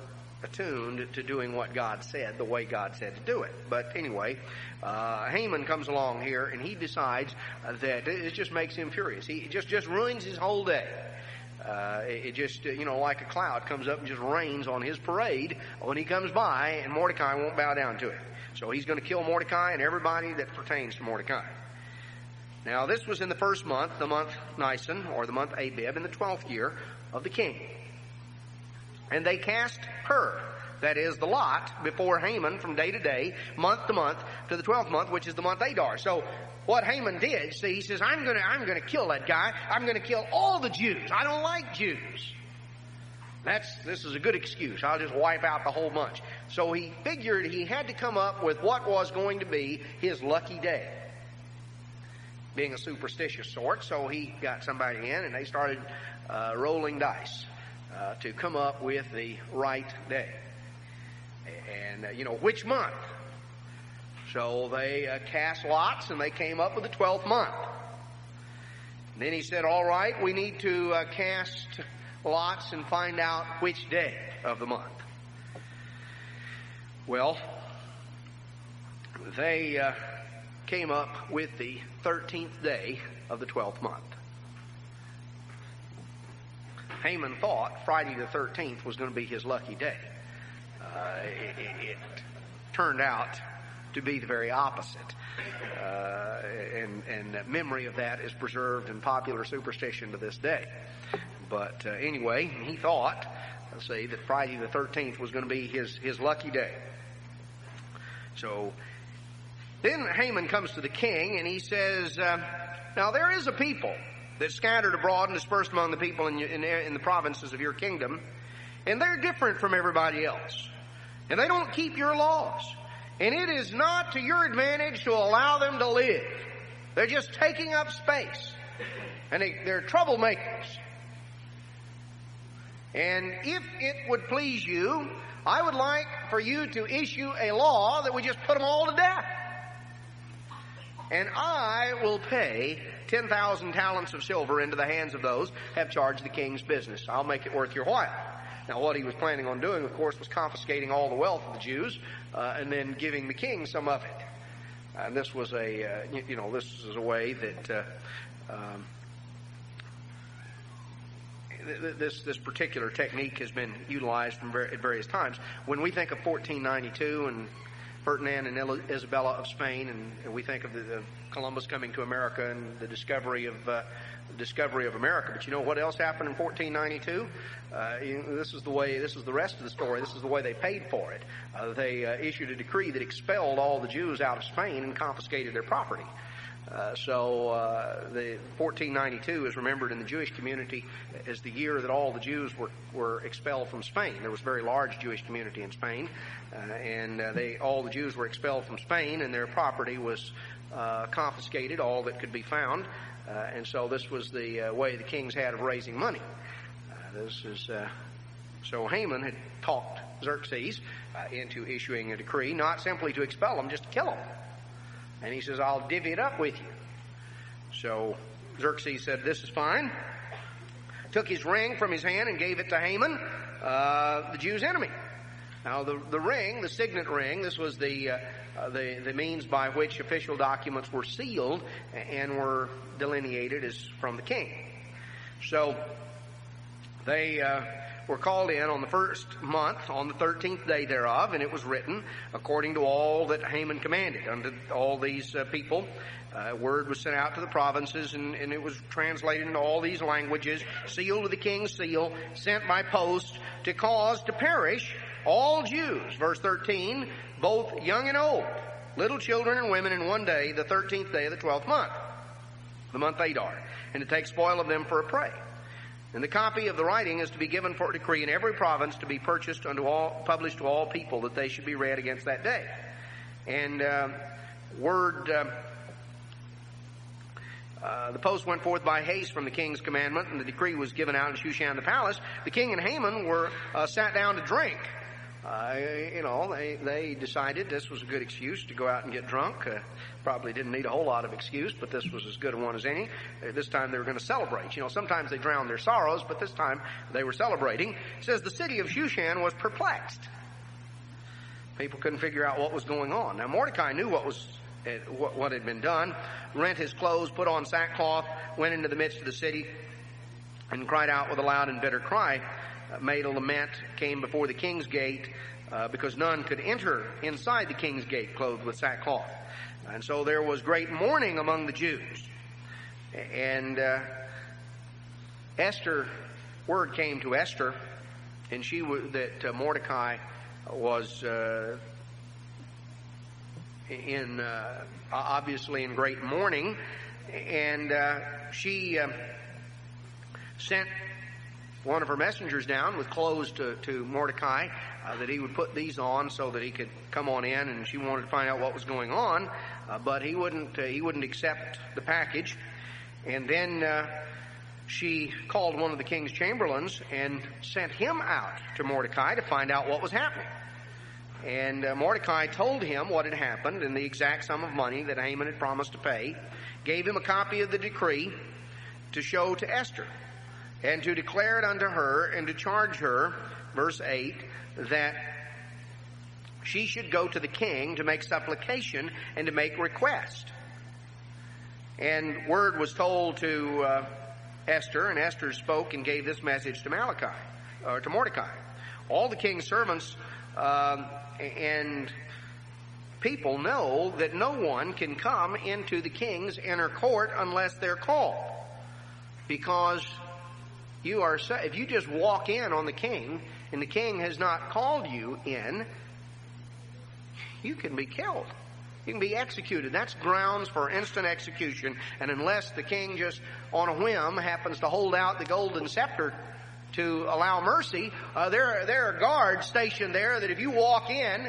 attuned to doing what God said, the way God said to do it. But anyway, Haman comes along here and he decides that it just makes him furious. He just ruins his whole day. It just, like a cloud comes up and just rains on his parade when he comes by, and Mordecai won't bow down to it. So he's going to kill Mordecai and everybody that pertains to Mordecai. Now, this was in the first month, the month Nisan, or the month Abib, in the 12th year of the king. And they cast her, that is, the lot, before Haman from day to day, month to month, to the 12th month, which is the month Adar. So what Haman did, he says, I'm going to kill that guy. I'm going to kill all the Jews. I don't like Jews. This is a good excuse. I'll just wipe out the whole bunch. So he figured he had to come up with what was going to be his lucky day. Being a superstitious sort, so he got somebody in and they started rolling dice to come up with the right day. And, which month? So they cast lots and they came up with the 12th month. And then he said, all right, we need to cast lots and find out which day of the month. Well, they came up with the 13th day of the 12th month. Haman thought Friday the 13th was going to be his lucky day. It turned out to be the very opposite. And memory of that is preserved in popular superstition to this day. But anyway, he thought, that Friday the 13th was going to be his lucky day. So then Haman comes to the king and he says, now there is a people that's scattered abroad and dispersed among the people in the provinces of your kingdom, and they're different from everybody else. And they don't keep your laws. And it is not to your advantage to allow them to live. They're just taking up space. And they're troublemakers. And if it would please you, I would like for you to issue a law that we just put them all to death. And I will pay 10,000 talents of silver into the hands of those who have charged the king's business. I'll make it worth your while. Now, what he was planning on doing, of course, was confiscating all the wealth of the Jews and then giving the king some of it. And this was this is a way that this particular technique has been utilized at various times. When we think of 1492 and Ferdinand and Isabella of Spain, and we think of the Columbus coming to America and the discovery of America. But you know what else happened in 1492? This is the rest of the story. This is the way they paid for it. They issued a decree that expelled all the Jews out of Spain and confiscated their property. The 1492 is remembered in the Jewish community as the year that all the Jews were expelled from Spain. There was a very large Jewish community in Spain, and all the Jews were expelled from Spain, and their property was confiscated, all that could be found. And so this was the way the kings had of raising money. So Haman had talked Xerxes into issuing a decree, not simply to expel them, just to kill them. And he says, I'll divvy it up with you. So Xerxes said, this is fine. Took his ring from his hand and gave it to Haman, the Jews' enemy. Now the ring, the signet ring, this was the means by which official documents were sealed and were delineated as from the king. So they were called in on the first month, on the 13th day thereof, and it was written according to all that Haman commanded unto all these people. Word was sent out to the provinces, and it was translated into all these languages, sealed with the king's seal, sent by post, to cause to perish all Jews. Verse 13, both young and old, little children and women in one day, the 13th day of the 12th month, the month Adar, and to take spoil of them for a prey. And the copy of the writing is to be given for a decree in every province, to be published to all people, that they should be read against that day. And the post went forth by haste from the king's commandment, and the decree was given out in Shushan the palace. The king and Haman were sat down to drink. They decided this was a good excuse to go out and get drunk. Probably didn't need a whole lot of excuse, but this was as good a one as any. This time they were going to celebrate. Sometimes they drown their sorrows, but this time they were celebrating. It says the city of Shushan was perplexed. People couldn't figure out what was going on. Now Mordecai knew what had been done, rent his clothes, put on sackcloth, went into the midst of the city, and cried out with a loud and bitter cry, made a lament, came before the king's gate, because none could enter inside the king's gate clothed with sackcloth. And so there was great mourning among the Jews. And word came to Esther, and that Mordecai was obviously in great mourning, and she sent one of her messengers down with clothes to Mordecai, that he would put these on so that he could come on in, and she wanted to find out what was going on, but he wouldn't accept the package. And then she called one of the king's chamberlains and sent him out to Mordecai to find out what was happening. And Mordecai told him what had happened and the exact sum of money that Haman had promised to pay, gave him a copy of the decree to show to Esther, and to declare it unto her, and to charge her, verse 8, that she should go to the king to make supplication and to make request. And word was told to Esther, and Esther spoke and gave this message to Mordecai. All the king's servants and people know that no one can come into the king's inner court unless they're called, because if you just walk in on the king and the king has not called you in, you can be killed. You can be executed. That's grounds for instant execution. And unless the king just on a whim happens to hold out the golden scepter to allow mercy, there are guards stationed there that if you walk in,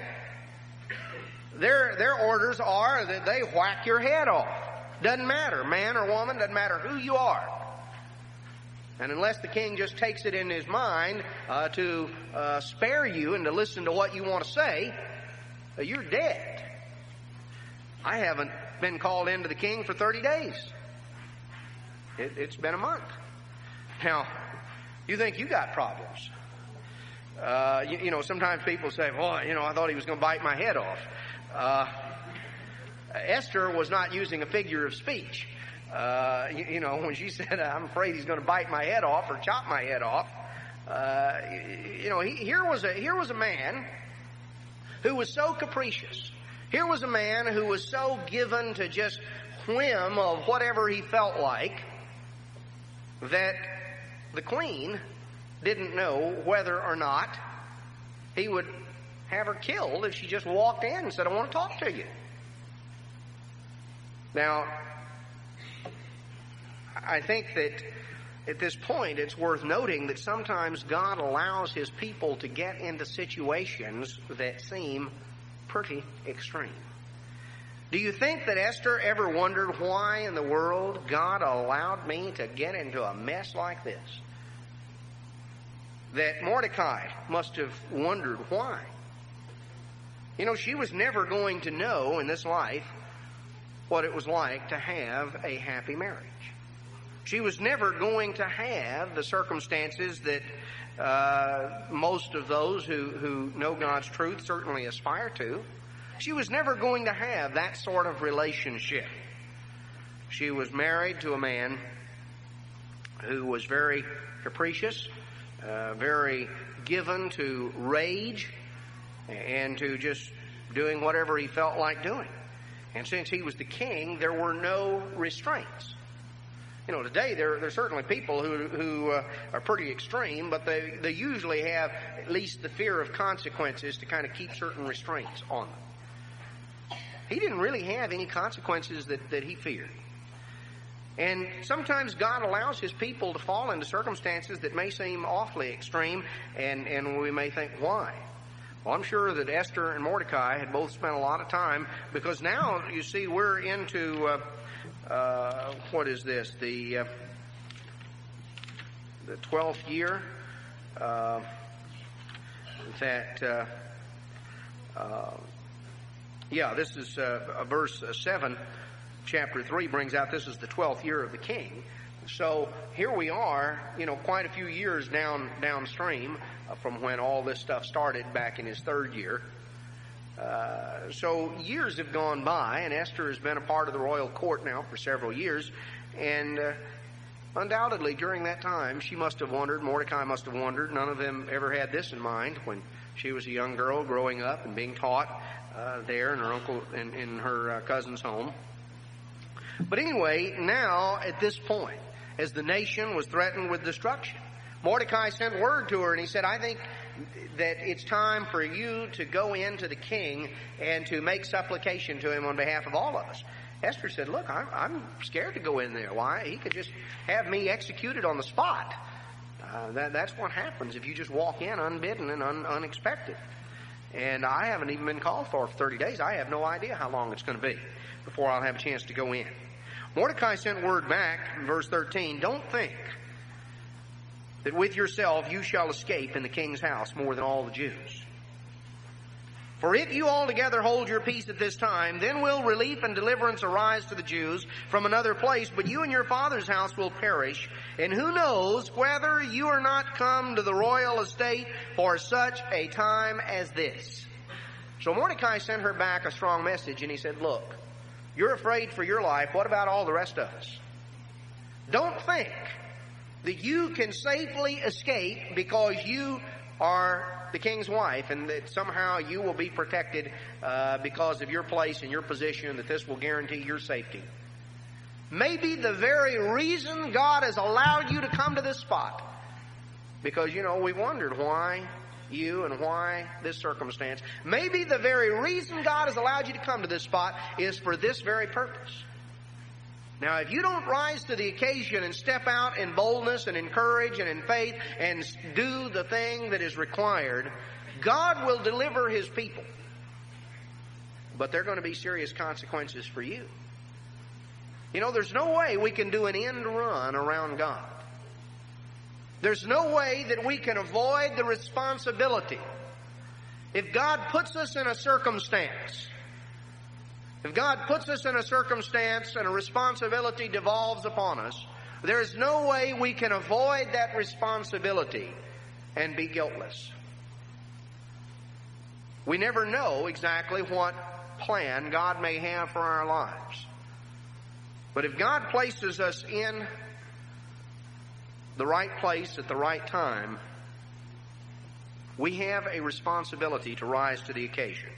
their orders are that they whack your head off. Doesn't matter, man or woman, doesn't matter who you are. And unless the king just takes it in his mind to spare you and to listen to what you want to say, you're dead. I haven't been called into the king for 30 days. It's been a month. Now, you think you got problems. Sometimes people say, boy, I thought he was going to bite my head off. Esther was not using a figure of speech. When she said, I'm afraid he's going to bite my head off or chop my head off, here was a man who was so capricious. Here was a man who was so given to just whim of whatever he felt like that the queen didn't know whether or not he would have her killed if she just walked in and said, I want to talk to you. Now, I think that at this point it's worth noting that sometimes God allows His people to get into situations that seem pretty extreme. Do you think that Esther ever wondered why in the world God allowed me to get into a mess like this? That Mordecai must have wondered why. She was never going to know in this life what it was like to have a happy marriage. She was never going to have the circumstances that most of those who know God's truth certainly aspire to. She was never going to have that sort of relationship. She was married to a man who was very capricious, very given to rage, and to just doing whatever he felt like doing. And since he was the king, there were no restraints. Today there are certainly people who are pretty extreme, but they usually have at least the fear of consequences to kind of keep certain restraints on them. He didn't really have any consequences that he feared. And sometimes God allows His people to fall into circumstances that may seem awfully extreme, and we may think, why? Well, I'm sure that Esther and Mordecai had both spent a lot of time, because now, you see, we're into... what is this? The 12th year. This is verse 7, chapter 3 brings out this is the 12th year of the king. So here we are, quite a few years downstream from when all this stuff started back in his third year. So years have gone by, and Esther has been a part of the royal court now for several years, and undoubtedly during that time she must have wondered, Mordecai must have wondered, none of them ever had this in mind when she was a young girl growing up and being taught there in her uncle in her cousin's home. But anyway, now at this point, as the nation was threatened with destruction, Mordecai sent word to her, and he said, I think that it's time for you to go into the king and to make supplication to him on behalf of all of us. Esther said, look, I'm scared to go in there. Why? He could just have me executed on the spot. That's what happens if you just walk in unbidden and unexpected. And I haven't even been called for 30 days. I have no idea how long it's going to be before I'll have a chance to go in. Mordecai sent word back in verse 13, don't think that with yourself you shall escape in the king's house more than all the Jews. For if you altogether hold your peace at this time, then will relief and deliverance arise to the Jews from another place, but you and your father's house will perish. And who knows whether you are not come to the royal estate for such a time as this. So Mordecai sent her back a strong message, and he said, look, you're afraid for your life. What about all the rest of us? Don't think that you can safely escape because you are the king's wife, and that somehow you will be protected because of your place and your position, that this will guarantee your safety. Maybe the very reason God has allowed you to come to this spot, because, we wondered why you and why this circumstance. Maybe the very reason God has allowed you to come to this spot is for this very purpose. Now, if you don't rise to the occasion and step out in boldness and in courage and in faith and do the thing that is required, God will deliver His people. But there are going to be serious consequences for you. There's no way we can do an end run around God. There's no way that we can avoid the responsibility. If God puts us in a circumstance, if God puts us in a circumstance and a responsibility devolves upon us, there's no way we can avoid that responsibility and be guiltless. We never know exactly what plan God may have for our lives. But if God places us in the right place at the right time, we have a responsibility to rise to the occasion.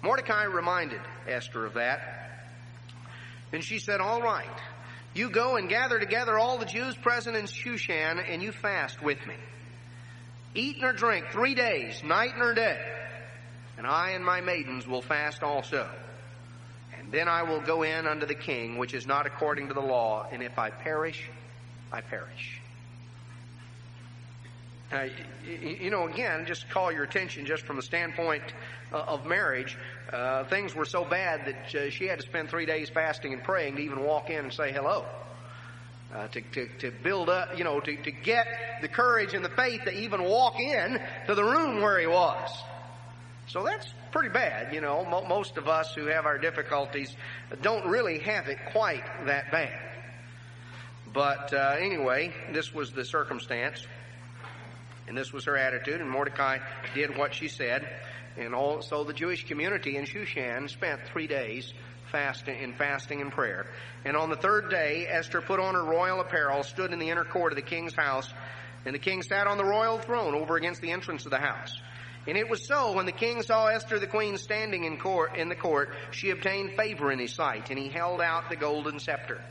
Mordecai reminded Esther of that. And she said, all right, you go and gather together all the Jews present in Shushan, and you fast with me. Eat nor drink 3 days, night nor day. And I and my maidens will fast also. And then I will go in unto the king, which is not according to the law, and if I perish, I perish. Again, just call your attention just from the standpoint of marriage. Things were so bad that she had to spend 3 days fasting and praying to even walk in and say hello. To build up, to get the courage and the faith to even walk in to the room where he was. So that's pretty bad. Most of us who have our difficulties don't really have it quite that bad. But anyway, this was the circumstance. And this was her attitude, and Mordecai did what she said. And also the Jewish community in Shushan spent 3 days fasting and prayer. And on the third day, Esther put on her royal apparel, stood in the inner court of the king's house, and the king sat on the royal throne over against the entrance of the house. And it was so, when the king saw Esther the queen standing in the court, she obtained favor in his sight, and he held out the golden scepter.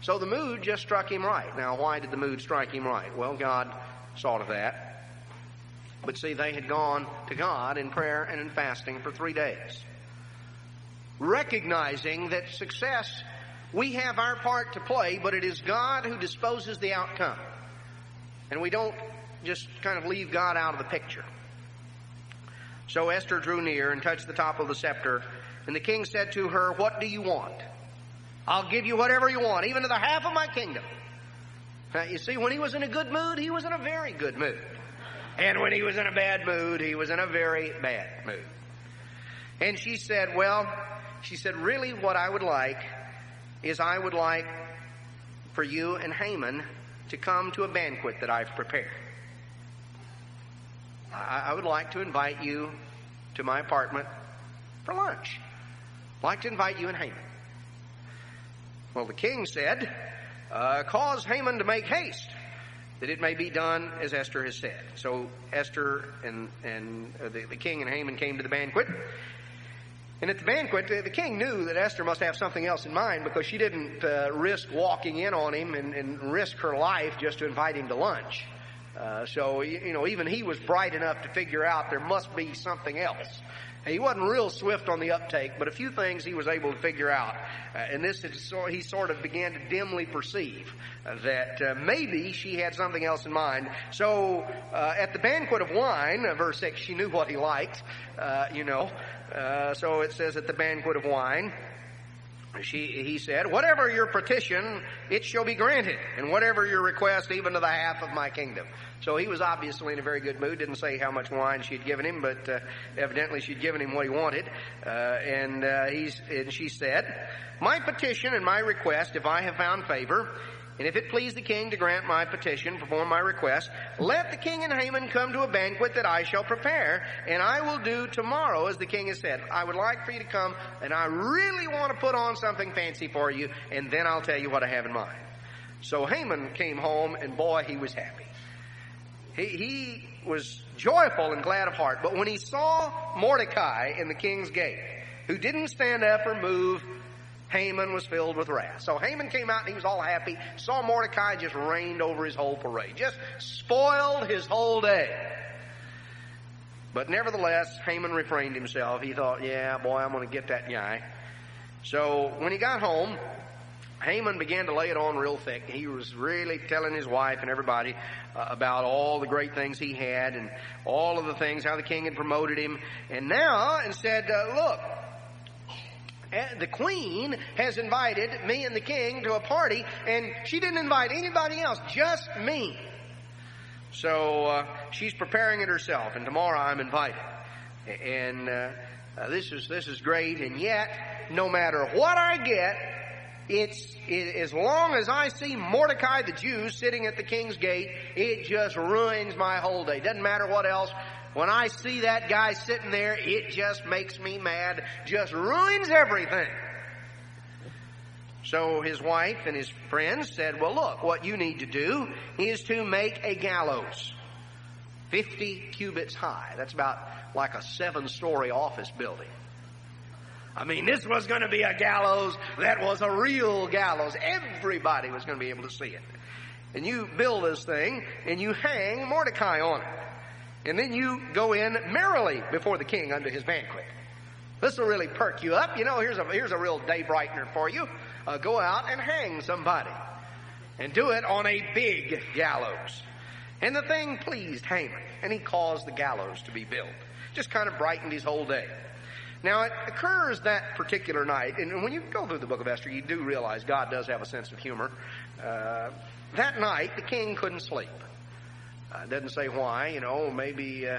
So the mood just struck him right. Now, why did the mood strike him right? Well, God saw to that. But see, they had gone to God in prayer and in fasting for 3 days. Recognizing that success, we have our part to play, but it is God who disposes the outcome. And we don't just kind of leave God out of the picture. So Esther drew near and touched the top of the scepter, and the king said to her, what do you want? I'll give you whatever you want, even to the half of my kingdom. Now, you see, when he was in a good mood, he was in a very good mood. And when he was in a bad mood, he was in a very bad mood. And she said, really what I would like is I would like for you and Haman to come to a banquet that I've prepared. I would like to invite you to my apartment for lunch. I'd like to invite you and Haman. Well, the king said, cause Haman to make haste, that it may be done as Esther has said. So Esther and the king and Haman came to the banquet. And at the banquet, the king knew that Esther must have something else in mind, because she didn't risk walking in on him and risk her life just to invite him to lunch. So even he was bright enough to figure out there must be something else. He wasn't real swift on the uptake, but a few things he was able to figure out. And he sort of began to dimly perceive that maybe she had something else in mind. So at the banquet of wine, verse 6, she knew what he liked, so it says at the banquet of wine, he said, whatever your petition, it shall be granted, and whatever your request, even to the half of my kingdom. So he was obviously in a very good mood. Didn't say how much wine she'd given him, but evidently she'd given him what he wanted. And she said, my petition and my request, if I have found favor, and if it please the king to grant my petition, perform my request, let the king and Haman come to a banquet that I shall prepare, and I will do tomorrow as the king has said. I would like for you to come, and I really want to put on something fancy for you, and then I'll tell you what I have in mind. So Haman came home, and boy, he was happy. He was joyful and glad of heart. But when he saw Mordecai in the king's gate, who didn't stand up or move, Haman was filled with wrath. So Haman came out and he was all happy. Saw Mordecai, just reigned over his whole parade. Just spoiled his whole day. But nevertheless, Haman refrained himself. He thought, yeah, boy, I'm going to get that guy. So when he got home, Haman began to lay it on real thick. He was really telling his wife and everybody about all the great things he had and all of the things, how the king had promoted him. And said, look, the queen has invited me and the king to a party, and she didn't invite anybody else, just me. So she's preparing it herself, and tomorrow I'm invited. And this is great, and yet, no matter what I get, as long as I see Mordecai the Jew sitting at the king's gate, it just ruins my whole day. Doesn't matter what else. When I see that guy sitting there, it just makes me mad. Just ruins everything. So his wife and his friends said, well, look, what you need to do is to make a gallows 50 cubits high. That's about like a 7-story office building. I mean, this was going to be a gallows that was a real gallows. Everybody was going to be able to see it. And you build this thing, and you hang Mordecai on it. And then you go in merrily before the king unto his banquet. This will really perk you up. Here's a real day brightener for you. Go out and hang somebody. And do it on a big gallows. And the thing pleased Haman, and he caused the gallows to be built. Just kind of brightened his whole day. Now, it occurs that particular night, and when you go through the book of Esther, you do realize God does have a sense of humor. That night, the king couldn't sleep. Doesn't say why, maybe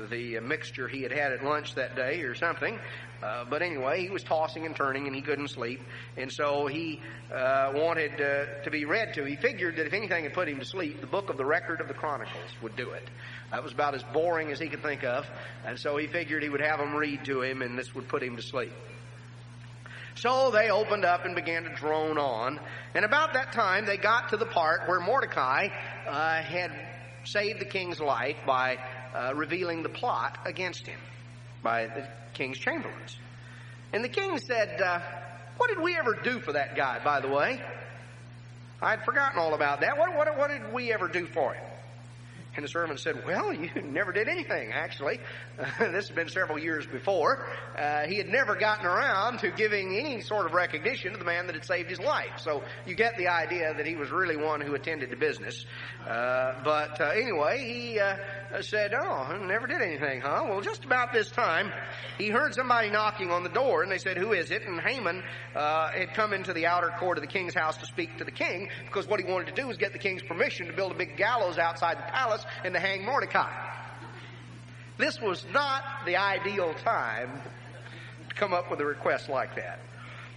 the mixture he had at lunch that day or something. But anyway, he was tossing and turning and he couldn't sleep. And so he wanted to be read to. He figured that if anything had put him to sleep, the book of the record of the Chronicles would do it. That was about as boring as he could think of. And so he figured he would have them read to him and this would put him to sleep. So they opened up and began to drone on. And about that time, they got to the part where Mordecai had saved the king's life by revealing the plot against him by the king's chamberlains. And the king said, what did we ever do for that guy, by the way? I'd forgotten all about that. What did we ever do for him? And the servant said, well, you never did anything, actually. This had been several years before. He had never gotten around to giving any sort of recognition to the man that had saved his life. So you get the idea that he was really one who attended to business. But anyway, he said, oh, never did anything, huh? Well, just about this time, he heard somebody knocking on the door, and they said, who is it? And Haman had come into the outer court of the king's house to speak to the king, because what he wanted to do was get the king's permission to build a big gallows outside the palace and to hang Mordecai. This was not the ideal time to come up with a request like that.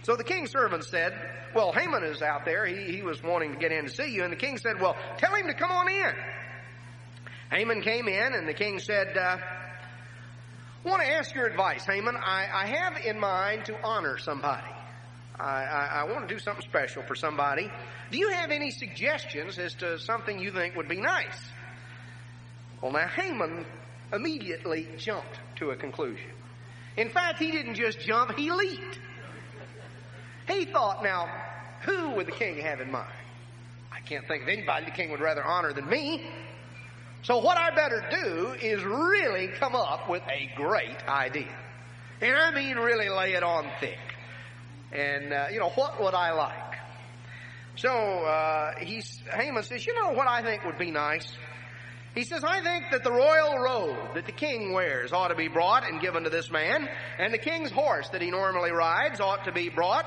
So the king's servant said, well, Haman is out there. He was wanting to get in to see you. And the king said, well, tell him to come on in. Haman came in, and the king said, I want to ask your advice, Haman. I have in mind to honor somebody. I want to do something special for somebody. Do you have any suggestions as to something you think would be nice? Well, now, Haman immediately jumped to a conclusion. In fact, he didn't just jump, he leaped. He thought, now, who would the king have in mind? I can't think of anybody the king would rather honor than me. So what I better do is really come up with a great idea. And I mean really lay it on thick. And, what would I like? So Haman says, what I think would be nice? He says, I think that the royal robe that the king wears ought to be brought and given to this man. And the king's horse that he normally rides ought to be brought.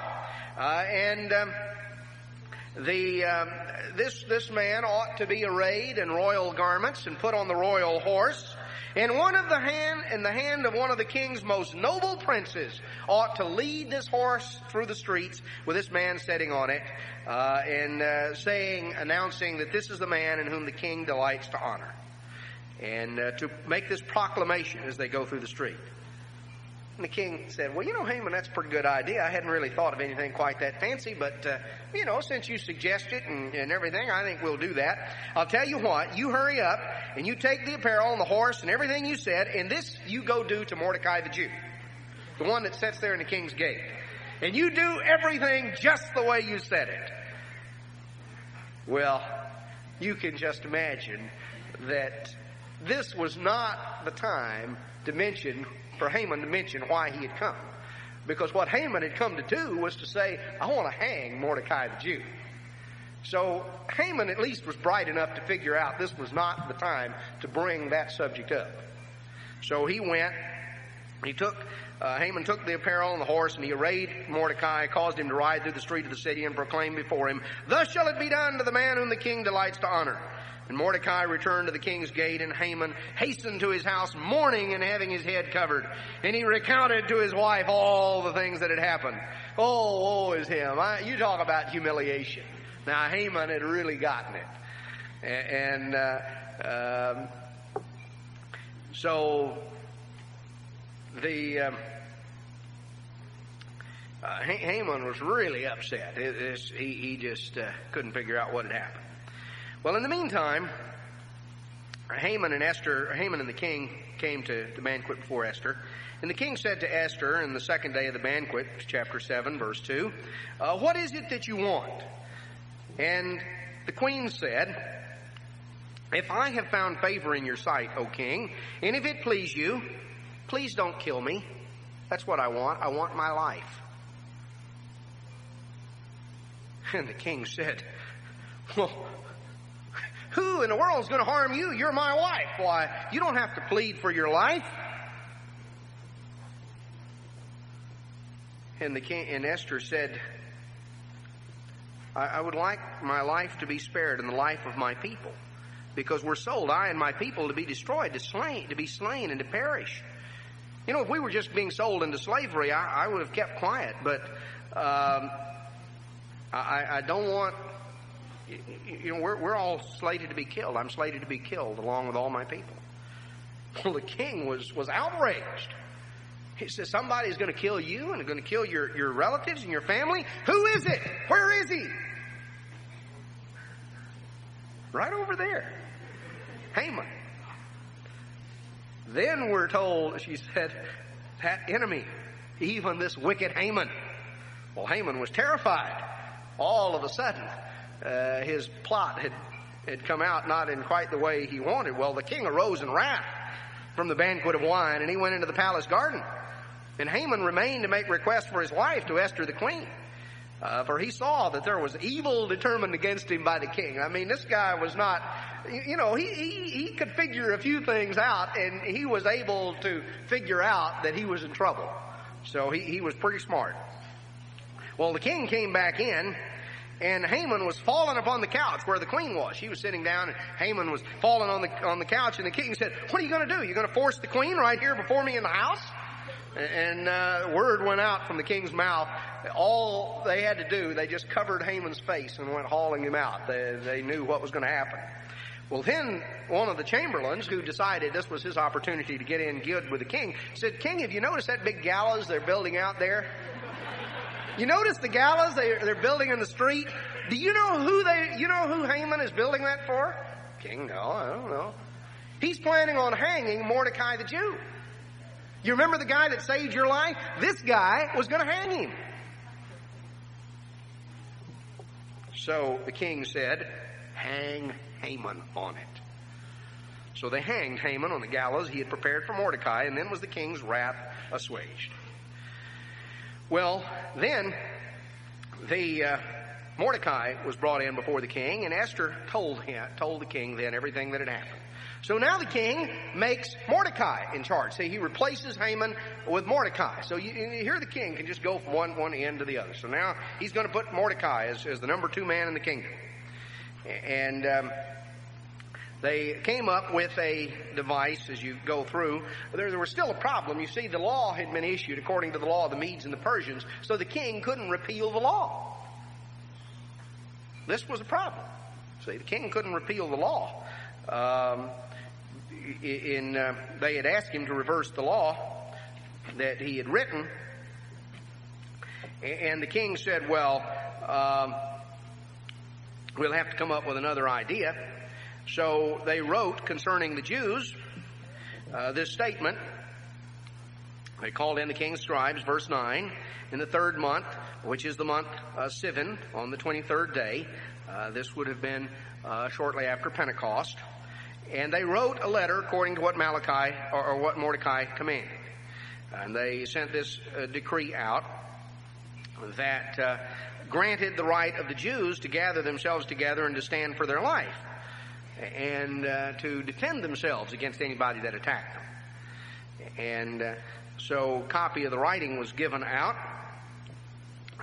This man ought to be arrayed in royal garments and put on the royal horse. And in the hand of one of the king's most noble princes ought to lead this horse through the streets with this man sitting on it, announcing that this is the man in whom the king delights to honor. And to make this proclamation as they go through the street. And the king said, well, Haman, that's a pretty good idea. I hadn't really thought of anything quite that fancy, but, since you suggest it and everything, I think we'll do that. I'll tell you what, you hurry up and you take the apparel and the horse and everything you said, and this you go do to Mordecai the Jew, the one that sits there in the king's gate. And you do everything just the way you said it. Well, you can just imagine that this was not the time for Haman to mention why he had come. Because what Haman had come to do was to say, I want to hang Mordecai the Jew. So Haman at least was bright enough to figure out this was not the time to bring that subject up. So he went, Haman took the apparel and the horse, and he arrayed Mordecai, caused him to ride through the street of the city and proclaim before him, thus shall it be done to the man whom the king delights to honor. And Mordecai returned to the king's gate, and Haman hastened to his house, mourning and having his head covered. And he recounted to his wife all the things that had happened. Oh, woe is him. You talk about humiliation. Now, Haman had really gotten it. Haman was really upset. He just couldn't figure out what had happened. Well, in the meantime, Haman and the king came to the banquet before Esther. And the king said to Esther in the second day of the banquet, chapter 7, verse 2, what is it that you want? And the queen said, if I have found favor in your sight, O king, and if it please you, please don't kill me. That's what I want. I want my life. And the king said, well, who in the world is going to harm you? You're my wife. Why, you don't have to plead for your life. And Esther said, I would like my life to be spared and the life of my people, because we're sold, I and my people, to be destroyed, to be slain and to perish. If we were just being sold into slavery, I would have kept quiet, but I don't want... we're all slated to be killed. I'm slated to be killed along with all my people. Well, the king was outraged. He says, somebody's going to kill you and going to kill your relatives and your family? Who is it? Where is he? Right over there. Haman. Then we're told, she said, that enemy, even this wicked Haman. Well, Haman was terrified. All of a sudden, his plot had come out not in quite the way he wanted. Well, the king arose in wrath from the banquet of wine, and he went into the palace garden. And Haman remained to make request for his wife to Esther the queen. For he saw that there was evil determined against him by the king. I mean, this guy was not, he could figure a few things out, and he was able to figure out that he was in trouble. So he was pretty smart. Well, the king came back in, and Haman was fallen upon the couch where the queen was. She was sitting down, and Haman was fallen on the couch, and the king said, what are you going to do? You're going to force the queen right here before me in the house? And word went out from the king's mouth. All they had to do, they just covered Haman's face and went hauling him out. They knew what was going to happen. Well, then one of the chamberlains, who decided this was his opportunity to get in good with the king, said, King, have you noticed that big gallows they're building out there? You notice the gallows they're building in the street? Do you know who Haman is building that for? King, no, I don't know. He's planning on hanging Mordecai the Jew. You remember the guy that saved your life? This guy was going to hang him. So the king said, hang Haman on it. So they hanged Haman on the gallows he had prepared for Mordecai, and then was the king's wrath assuaged. Well, then Mordecai was brought in before the king, and Esther told the king then everything that had happened. So now the king makes Mordecai in charge. See, he replaces Haman with Mordecai. So here the king can just go from one end to the other. So now he's going to put Mordecai as the number 2 man in the kingdom. And they came up with a device as you go through. There was still a problem. You see, the law had been issued according to the law of the Medes and the Persians, so the king couldn't repeal the law. This was a problem. See, the king couldn't repeal the law. They had asked him to reverse the law that he had written, and the king said, well, we'll have to come up with another idea. So they wrote concerning the Jews this statement. They called in the king's scribes, verse 9, in the 3rd month, which is the month Sivan, on the 23rd day. This would have been shortly after Pentecost. And they wrote a letter according to what Malachi or what Mordecai commanded. And they sent this decree out that granted the right of the Jews to gather themselves together and to stand for their life and to defend themselves against anybody that attacked them. And so a copy of the writing was given out,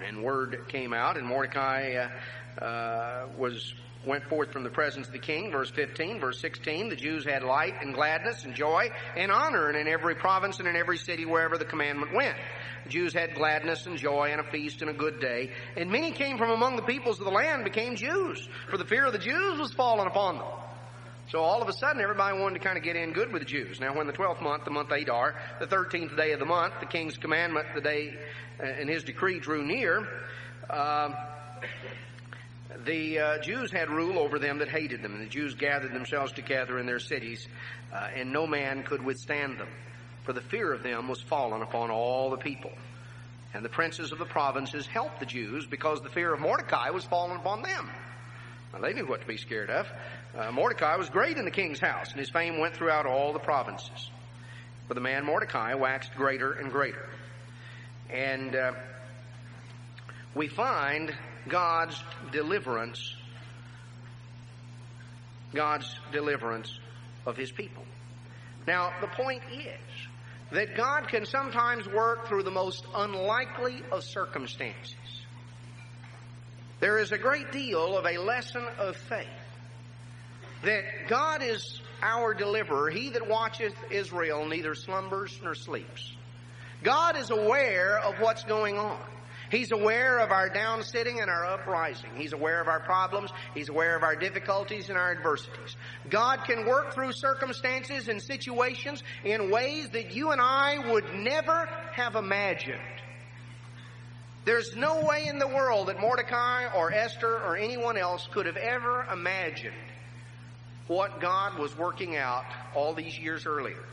and word came out, and Mordecai went forth from the presence of the king. Verse 15, verse 16, the Jews had light and gladness and joy and honor, and in every province and in every city wherever the commandment went. The Jews had gladness and joy and a feast and a good day. And many came from among the peoples of the land, became Jews, for the fear of the Jews was fallen upon them. So all of a sudden, everybody wanted to kind of get in good with the Jews. Now, when the 12th month, the month Adar, the 13th day of the month, the king's commandment, the day and his decree drew near, the Jews had rule over them that hated them, and the Jews gathered themselves together in their cities, and no man could withstand them, for the fear of them was fallen upon all the people. And the princes of the provinces helped the Jews, because the fear of Mordecai was fallen upon them. Now, they knew what to be scared of. Mordecai was great in the king's house, and his fame went throughout all the provinces. But the man Mordecai waxed greater and greater. And we find God's deliverance of his people. Now, the point is that God can sometimes work through the most unlikely of circumstances. There is a great deal of a lesson of faith that God is our deliverer. He that watcheth Israel neither slumbers nor sleeps. God is aware of what's going on. He's aware of our downsitting and our uprising. He's aware of our problems. He's aware of our difficulties and our adversities. God can work through circumstances and situations in ways that you and I would never have imagined. There's no way in the world that Mordecai or Esther or anyone else could have ever imagined what God was working out all these years earlier,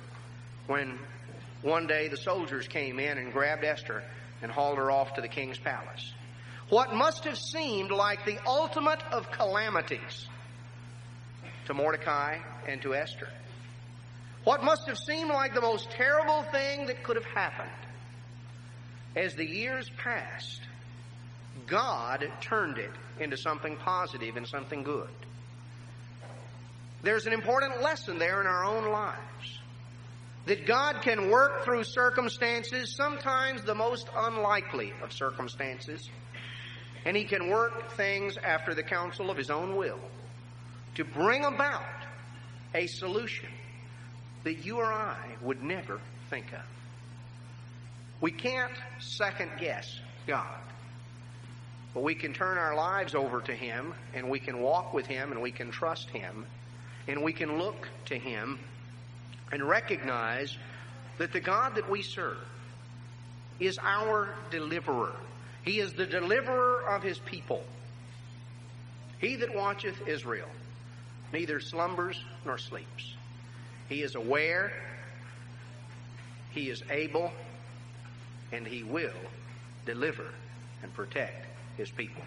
when one day the soldiers came in and grabbed Esther and hauled her off to the king's palace. What must have seemed like the ultimate of calamities to Mordecai and to Esther. What must have seemed like the most terrible thing that could have happened. As the years passed, God turned it into something positive and something good. There's an important lesson there in our own lives. That God can work through circumstances, sometimes the most unlikely of circumstances, and He can work things after the counsel of His own will to bring about a solution that you or I would never think of. We can't second guess God, but we can turn our lives over to Him, and we can walk with Him, and we can trust Him, and we can look to Him and recognize that the God that we serve is our deliverer. He is the deliverer of His people. He that watcheth Israel neither slumbers nor sleeps. He is aware, He is able, and He will deliver and protect His people.